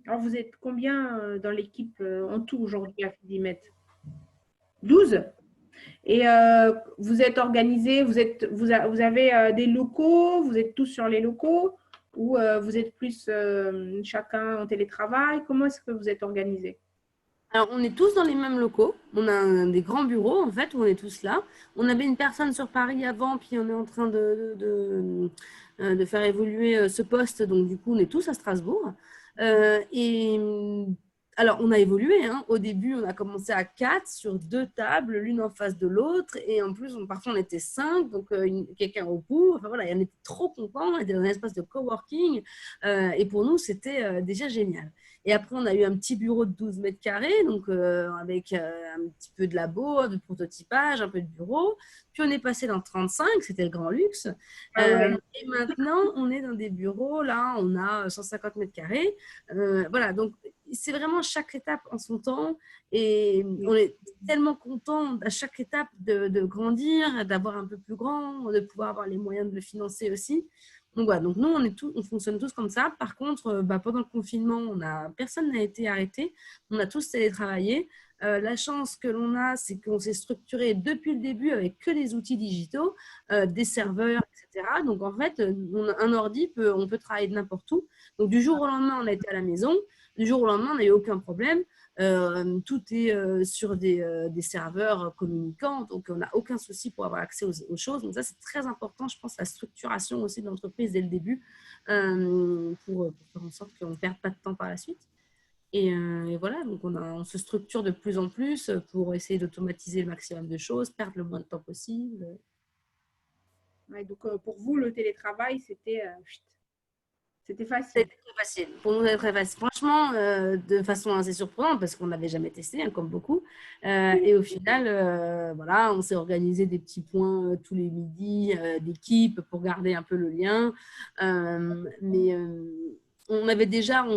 alors, vous êtes combien dans l'équipe en tout aujourd'hui à Fidimet? 12. Et vous êtes organisé, vous avez des locaux, vous êtes tous sur les locaux ou vous êtes plus chacun en télétravail? Comment est-ce que vous êtes organisé? Alors, on est tous dans les mêmes locaux. On a des grands bureaux, en fait, où on est tous là. On avait une personne sur Paris avant, puis on est en train de faire évoluer ce poste. Donc, du coup, on est tous à Strasbourg. Et alors, on a évolué. Au début, on a commencé à 4 sur 2 tables, l'une en face de l'autre. Et en plus, parfois, on était 5, donc quelqu'un au bout. Enfin, voilà, on était trop contents. On était dans un espace de coworking. Et pour nous, c'était déjà génial. Et après, on a eu un petit bureau de 12 mètres carrés, donc avec un petit peu de labo, de prototypage, un peu de bureau. Puis on est passé dans 35, c'était le grand luxe. Et maintenant, on est dans des bureaux, là, on a 150 mètres carrés. Voilà, donc c'est vraiment chaque étape en son temps. Et on est tellement content à chaque étape de grandir, d'avoir un peu plus grand, de pouvoir avoir les moyens de le financer aussi. Donc voilà, donc nous, on fonctionne tous comme ça. Par contre, pendant le confinement, personne n'a été arrêté. On a tous télétravaillé. La chance que l'on a, c'est qu'on s'est structuré depuis le début avec que des outils digitaux, des serveurs, etc. Donc en fait, un ordi, on peut travailler de n'importe où. Donc du jour au lendemain, on a été à la maison. Du jour au lendemain, on n'a eu aucun problème. Tout est sur des serveurs communicants, donc on n'a aucun souci pour avoir accès aux choses. Donc ça, c'est très important, je pense, la structuration aussi de l'entreprise dès le début pour faire en sorte qu'on ne perde pas de temps par la suite. Et voilà, donc on se structure de plus en plus pour essayer d'automatiser le maximum de choses, perdre le moins de temps possible. Ouais, donc pour vous, le télétravail, c'était facile. C'était très facile. Pour nous, c'était très facile. Franchement, de façon assez surprenante, parce qu'on n'avait jamais testé, comme beaucoup. Et au final, voilà, on s'est organisé des petits points tous les midis d'équipe pour garder un peu le lien. Mais on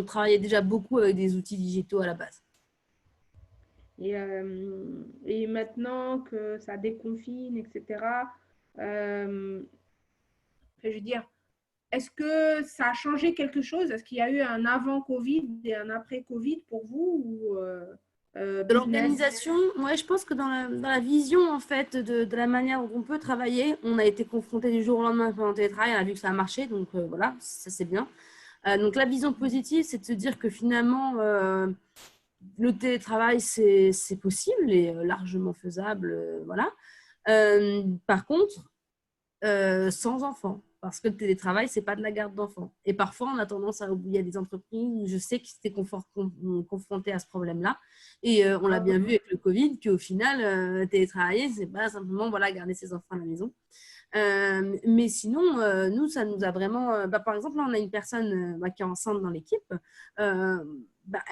travaillait déjà beaucoup avec des outils digitaux à la base. Et maintenant que ça déconfine, etc., je veux dire, est-ce que ça a changé quelque chose? Est-ce qu'il y a eu un avant Covid et un après Covid pour vous ou De l'organisation, ouais, je pense que dans la vision en fait de la manière dont on peut travailler, on a été confronté du jour au lendemain pendant le télétravail, on a vu que ça a marché, donc voilà, ça c'est bien. Donc la vision positive, c'est de se dire que finalement, le télétravail, c'est possible et largement faisable. Voilà. Par contre, sans enfants. Parce que le télétravail, c'est pas de la garde d'enfants. Et parfois, on a tendance à oublier des entreprises où je sais qu'ils étaient confrontés à ce problème-là. Et on l'a Ah bien oui. vu avec le Covid, qu'au final, télétravailler, c'est pas simplement voilà, garder ses enfants à la maison. Mais sinon, nous, ça nous a vraiment. Par exemple, là, on a une personne qui est enceinte dans l'équipe. Euh,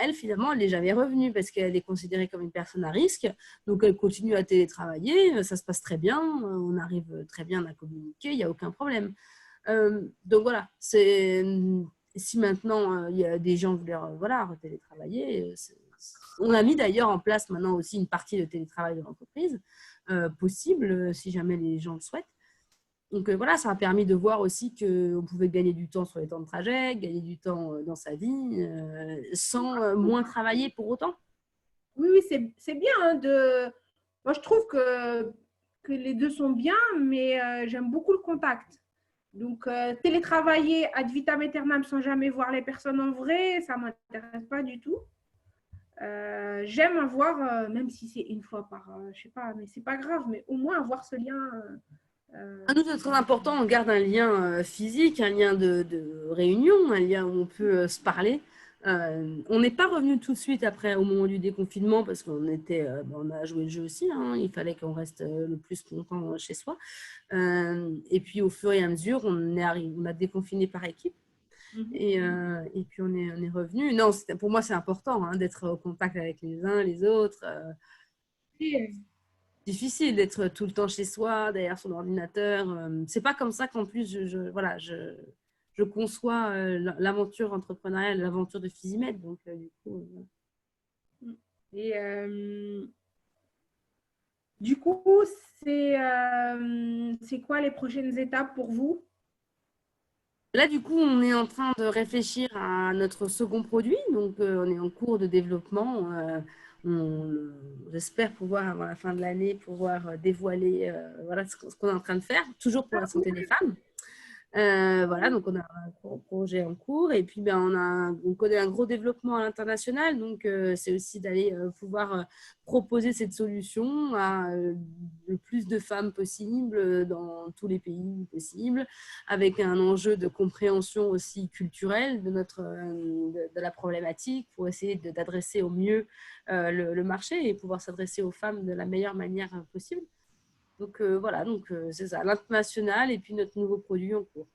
Elle, finalement, elle n'est jamais revenue parce qu'elle est considérée comme une personne à risque. Donc, elle continue à télétravailler. Ça se passe très bien. On arrive très bien à communiquer. Il n'y a aucun problème. Donc, voilà. Si maintenant, il y a des gens qui veulent voilà, télétravailler, on a mis d'ailleurs en place maintenant aussi une partie de télétravail de l'entreprise possible si jamais les gens le souhaitent. Donc voilà, ça a permis de voir aussi qu'on pouvait gagner du temps sur les temps de trajet, gagner du temps dans sa vie, sans moins travailler pour autant. Oui, oui, c'est bien de. Moi, je trouve que les deux sont bien, mais j'aime beaucoup le contact. Donc, télétravailler ad vitam aeternam sans jamais voir les personnes en vrai, ça ne m'intéresse pas du tout. J'aime avoir, même si c'est une fois par, je sais pas, mais c'est pas grave, mais au moins avoir ce lien. À nous, c'est très important, on garde un lien physique, un lien de réunion, un lien où on peut se parler. On n'est pas revenu tout de suite après, au moment du déconfinement, parce on a joué le jeu aussi, hein, il fallait qu'on reste le plus longtemps chez soi. Et puis, au fur et à mesure, on a déconfiné par équipe. Et puis, on est revenu. Non, pour moi, c'est important hein, d'être au contact avec les uns, les autres. Difficile d'être tout le temps chez soi, derrière son ordinateur. C'est pas comme ça qu'en plus, voilà, je conçois l'aventure entrepreneuriale, l'aventure de Physimed. Donc, du coup, Et du coup, c'est quoi les prochaines étapes pour vous? là, du coup, on est en train de réfléchir à notre second produit. Donc, on est en cours de développement. J'espère pouvoir, avant la fin de l'année, pouvoir dévoiler voilà, ce qu'on est en train de faire, toujours pour la santé des femmes. Voilà, donc on a un gros projet en cours et puis on connaît un gros développement à l'international, donc c'est aussi d'aller pouvoir proposer cette solution à le plus de femmes possible dans tous les pays possibles, avec un enjeu de compréhension aussi culturelle de la problématique pour essayer d'adresser au mieux le marché et pouvoir s'adresser aux femmes de la meilleure manière possible. Donc voilà, c'est ça, l'international et puis notre nouveau produit en cours.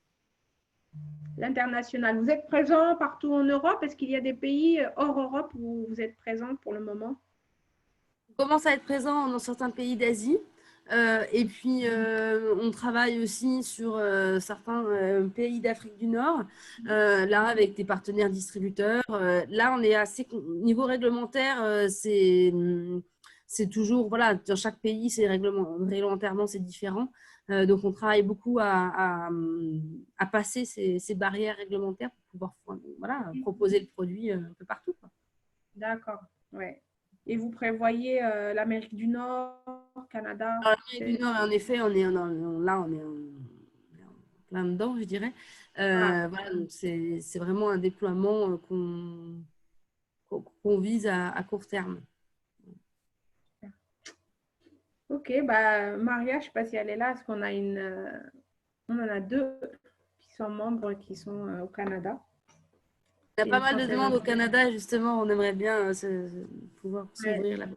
L'international. Vous êtes présent partout en Europe? Est-ce qu'il y a des pays hors Europe où vous êtes présent pour le moment? On commence à être présent dans certains pays d'Asie. Et puis, on travaille aussi sur certains pays d'Afrique du Nord, là, avec des partenaires distributeurs. Là, on est assez. Niveau réglementaire, c'est toujours. Voilà, dans chaque pays, réglementairement, c'est différent. Donc, on travaille beaucoup à passer ces barrières réglementaires pour pouvoir voilà, proposer le produit un peu partout, quoi. D'accord, ouais. Et vous prévoyez l'Amérique du Nord, Canada? Alors, l'Amérique du Nord, en effet, là, on est en plein dedans, je dirais. Ah, Voilà, donc c'est vraiment un déploiement qu'on vise à court terme. ok, bah, Maria, je ne sais pas si elle est là, parce qu'on a on en a deux qui sont membres qui sont au Canada. Il y a Et pas une mal de Française en demandes au France. Canada, justement, on aimerait bien pouvoir Ouais. s'ouvrir là-bas.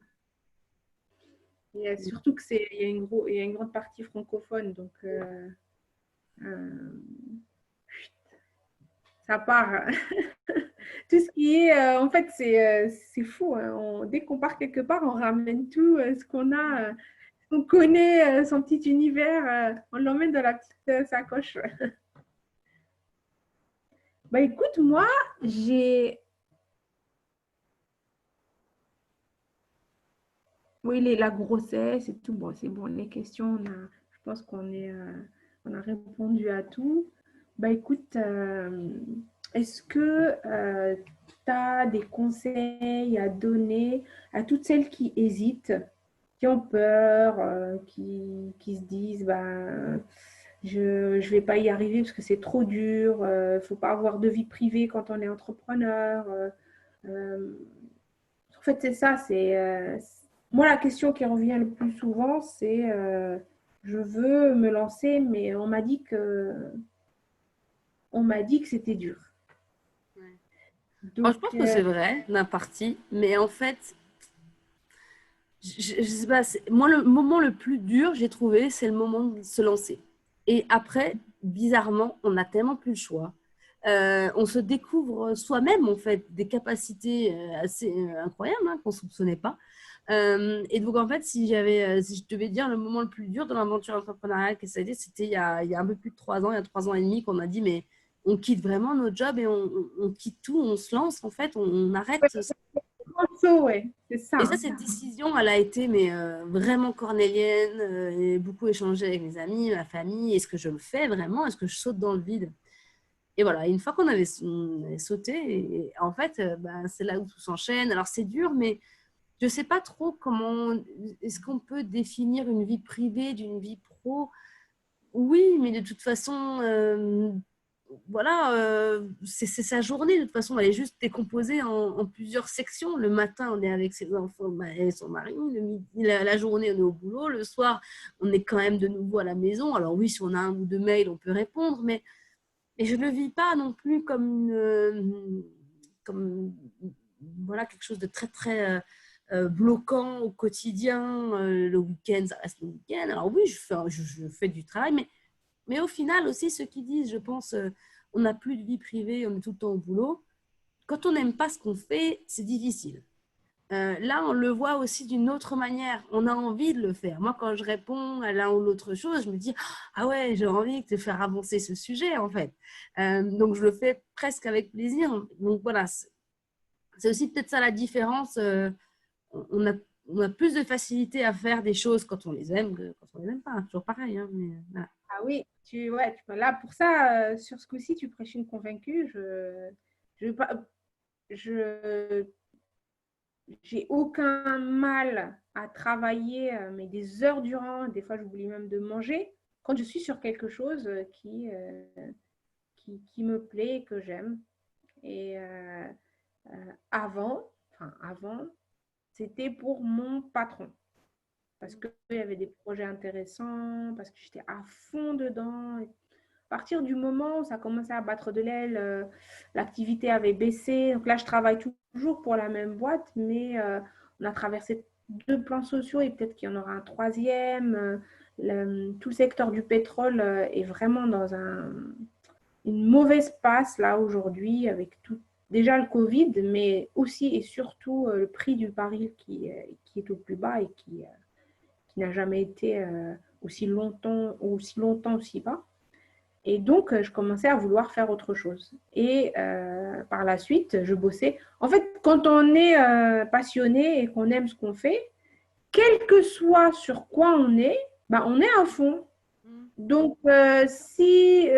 Et surtout il y a une grande partie francophone, donc euh, ça part. Tout ce qui est, en fait, c'est fou, hein. Dès qu'on part quelque part, on ramène tout ce qu'on a, ce qu'on connaît, son petit univers, on l'emmène dans la petite sacoche. Bah écoute, moi, j'ai. Oui, la grossesse et tout. Bon, c'est bon, les questions, je pense on a répondu à tout. Bah écoute, est-ce que tu as des conseils à donner à toutes celles qui hésitent, qui ont peur, qui se disent, bah, je ne vais pas y arriver parce que c'est trop dur, il ne faut pas avoir de vie privée quand on est entrepreneur. Euh, En fait, c'est ça. Moi, la question qui revient le plus souvent, c'est je veux me lancer, mais on m'a dit que c'était dur. Ouais. Alors, Donc, je pense que c'est vrai, d'un partie, mais en fait, je sais pas, moi, le moment le plus dur, j'ai trouvé, c'est le moment de se lancer. Et après, bizarrement, on n'a tellement plus le choix. On se découvre soi-même, en fait, des capacités assez incroyables hein, qu'on ne soupçonnait pas. Et donc, en fait, si je devais dire le moment le plus dur de l'aventure entrepreneuriale que ça a été, c'était il y a un peu plus de 3 ans, il y a 3 ans et demi, qu'on a dit, mais on quitte vraiment notre job et on quitte tout, on se lance, en fait, on arrête. ouais, c'est ça. Et ça, cette décision, elle a été mais, vraiment cornélienne. J'ai beaucoup échangé avec mes amis, ma famille. Est-ce que je le fais vraiment? Est-ce que je saute dans le vide? Et voilà, une fois on avait sauté, et en fait, ben, c'est là où tout s'enchaîne. Alors, c'est dur, mais je ne sais pas trop comment. Est-ce qu'on peut définir une vie privée d'une vie pro? Oui, mais de toute façon, voilà, c'est sa journée. De toute façon, elle est juste décomposée en plusieurs sections. Le matin, on est avec ses enfants et son mari. Le midi, la journée, on est au boulot. Le soir, on est quand même de nouveau à la maison. Alors oui, si on a un ou deux mails, on peut répondre, mais et je ne le vis pas non plus comme voilà, quelque chose de très, très bloquant au quotidien. Le week-end, ça reste le week-end. Alors oui, je fais du travail, mais au final aussi, ceux qui disent, je pense, on n'a plus de vie privée, on est tout le temps au boulot. Quand on n'aime pas ce qu'on fait, c'est difficile. Là, on le voit aussi d'une autre manière. On a envie de le faire. Moi, quand je réponds à l'un ou l'autre chose, je me dis, ah ouais, j'ai envie de te faire avancer ce sujet, en fait. Donc, je le fais presque avec plaisir. Donc, voilà, c'est aussi peut-être ça la différence. On a, on a plus de facilité à faire des choses quand on les aime que quand on les aime pas. Toujours pareil, hein, mais voilà. Ah oui, là, pour ça, sur ce coup-ci, tu prêches une convaincue. Je, je, j'ai aucun mal à travailler, mais des heures durant. Des fois, j'oublie même de manger quand je suis sur quelque chose qui me plaît et que j'aime. Et avant, c'était pour mon patron. Parce qu'il y avait des projets intéressants, parce que j'étais à fond dedans. À partir du moment où ça commençait à battre de l'aile, l'activité avait baissé. Donc là, je travaille toujours pour la même boîte, mais on a traversé 2 plans sociaux et peut-être qu'il y en aura un troisième. Tout le secteur du pétrole est vraiment dans une mauvaise passe là aujourd'hui avec tout. Déjà le Covid, mais aussi et surtout le prix du baril qui est au plus bas et qui n'a jamais été aussi longtemps aussi bas. Et donc, je commençais à vouloir faire autre chose. Et par la suite, je bossais. En fait, quand on est passionné et qu'on aime ce qu'on fait, quel que soit sur quoi on est, bah, on est à fond. Donc, si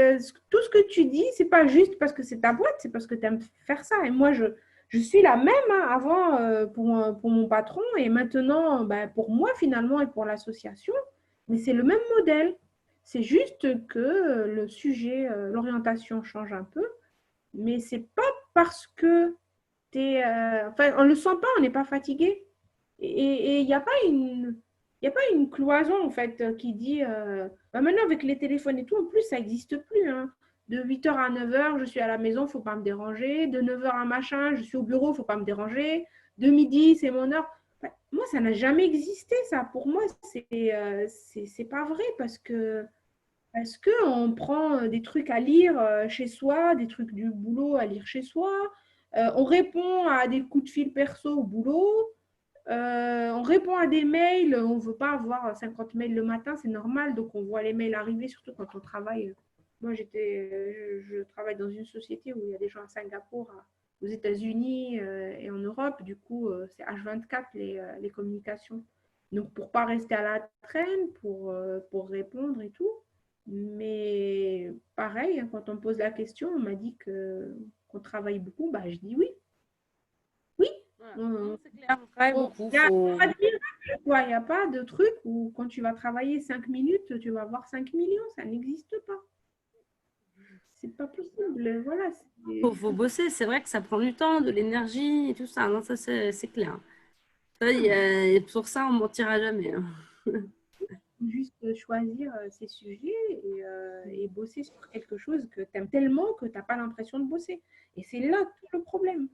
tout ce que tu dis, c'est pas juste parce que c'est ta boîte, c'est parce que tu aimes faire ça. Et moi, je suis la même hein, avant pour mon patron et maintenant bah, pour moi finalement et pour l'association. Mais c'est le même modèle. C'est juste que le sujet, l'orientation change un peu, mais c'est pas parce que tu es. Enfin, on ne le sent pas, on n'est pas fatigué. Et il n'y a pas une cloison, en fait, qui dit bah maintenant, avec les téléphones et tout, en plus, ça n'existe plus. Hein. De 8h à 9h, je suis à la maison, il ne faut pas me déranger. De 9h à machin, je suis au bureau, il ne faut pas me déranger. De midi, c'est mon heure. Enfin, moi, ça n'a jamais existé, ça. Pour moi, c'est pas vrai parce que on prend des trucs à lire chez soi, des trucs du boulot à lire chez soi. On répond à des coups de fil perso au boulot. On répond à des mails, on ne veut pas avoir 50 mails le matin, c'est normal, donc on voit les mails arriver, surtout quand on travaille. Moi, je travaille dans une société où il y a des gens à Singapour, aux États-Unis et en Europe. Du coup, c'est H24 les communications. Donc, pour ne pas rester à la traîne, pour répondre et tout. Mais pareil, hein, quand on me pose la question, on m'a dit qu'on travaille beaucoup. Bah, je dis oui. Oui, Voilà. on, Non, c'est clair, on travaille beaucoup. il n'y a pas de miracle, quoi. Il n'y a pas de truc où quand tu vas travailler 5 minutes, tu vas avoir 5 millions. Ça n'existe pas. C'est pas possible. Voilà. Faut bosser. C'est vrai que ça prend du temps, de l'énergie et tout ça. Non, ça, c'est clair. Ça, pour ça, on ne mentira jamais. Hein. juste choisir ses sujets et bosser sur quelque chose que tu aimes tellement que tu n'as pas l'impression de bosser. Et c'est là tout le problème.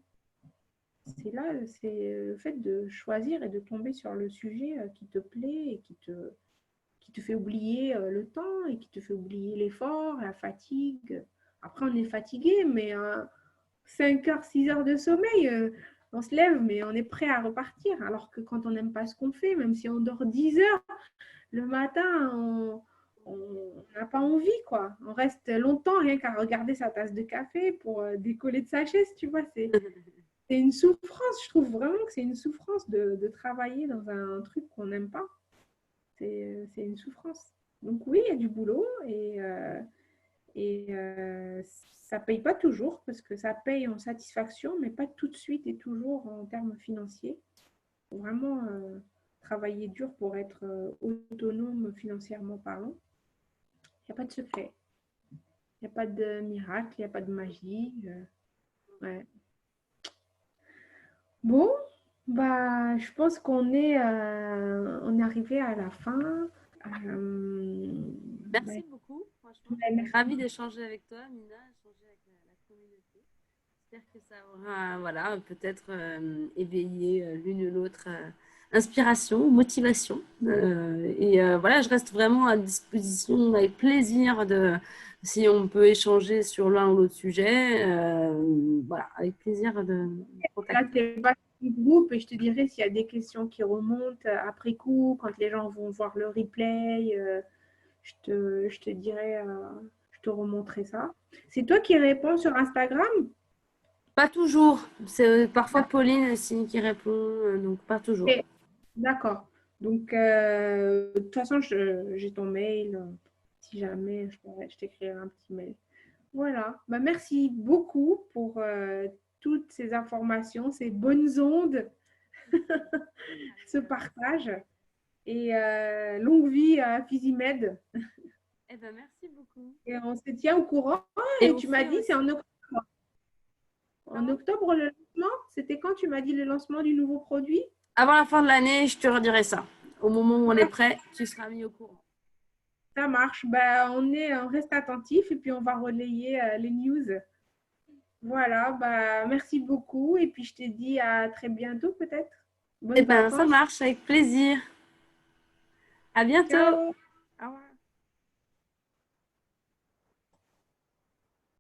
C'est là, c'est le fait de choisir et de tomber sur le sujet qui te plaît et qui te fait oublier le temps et qui te fait oublier l'effort, la fatigue. Après, on est fatigué, mais 5 heures, 6 heures de sommeil, on se lève, mais on est prêt à repartir. Alors que quand on n'aime pas ce qu'on fait, même si on dort 10 heures, le matin, on n'a pas envie, quoi. On reste longtemps rien qu'à regarder sa tasse de café pour décoller de sa chaise, tu vois. C'est une souffrance, je trouve vraiment que c'est une souffrance de travailler dans un truc qu'on n'aime pas. C'est une souffrance. Donc oui, il y a du boulot et ça ne paye pas toujours parce que ça paye en satisfaction, mais pas tout de suite et toujours en termes financiers. Il faut vraiment travailler dur pour être autonome financièrement parlant. Il n'y a pas de secret. Il n'y a pas de miracle, il n'y a pas de magie. Ouais. Bon, bah, je pense on est arrivé à la fin. Bah, Merci beaucoup. Franchement, j'étais merci. ravie d'échanger avec toi, Mina, échanger avec la communauté. J'espère que ça aura, voilà, peut-être éveillé l'une ou l'autre inspiration, motivation. Voilà, je reste vraiment à disposition avec plaisir si on peut échanger sur l'un ou l'autre sujet. Voilà, avec plaisir de Là, contacter. c'est pas du groupe et je te dirai s'il y a des questions qui remontent après coup, quand les gens vont voir le replay, je te dirai, je te remontrerai ça. C'est toi qui réponds sur Instagram? Pas toujours. C'est parfois Pauline aussi qui répond, donc pas toujours. Ok, d'accord. Donc, de toute façon, j'ai ton mail. Si jamais, je t'écrirai un petit mail. Voilà. Bah, merci beaucoup pour toutes ces informations, ces bonnes ondes, ce partage. Et longue vie à Physimed. Eh ben, merci beaucoup. Et on se tient au courant. Et Et on tu m'as fait dit, c'est en aussi. octobre. En Pardon? octobre, le lancement? C'était quand tu m'as dit le lancement du nouveau produit? Avant la fin de l'année, je te redirai ça. Au moment où on est prêt, tu seras mis au courant. Ça marche. Bah, on reste attentif et puis on va relayer les news. Voilà, bah, merci beaucoup. Et puis je te dis à très bientôt peut-être. Eh Bonnes ben, ça vacances. marche avec plaisir. À bientôt. Ciao. Au revoir.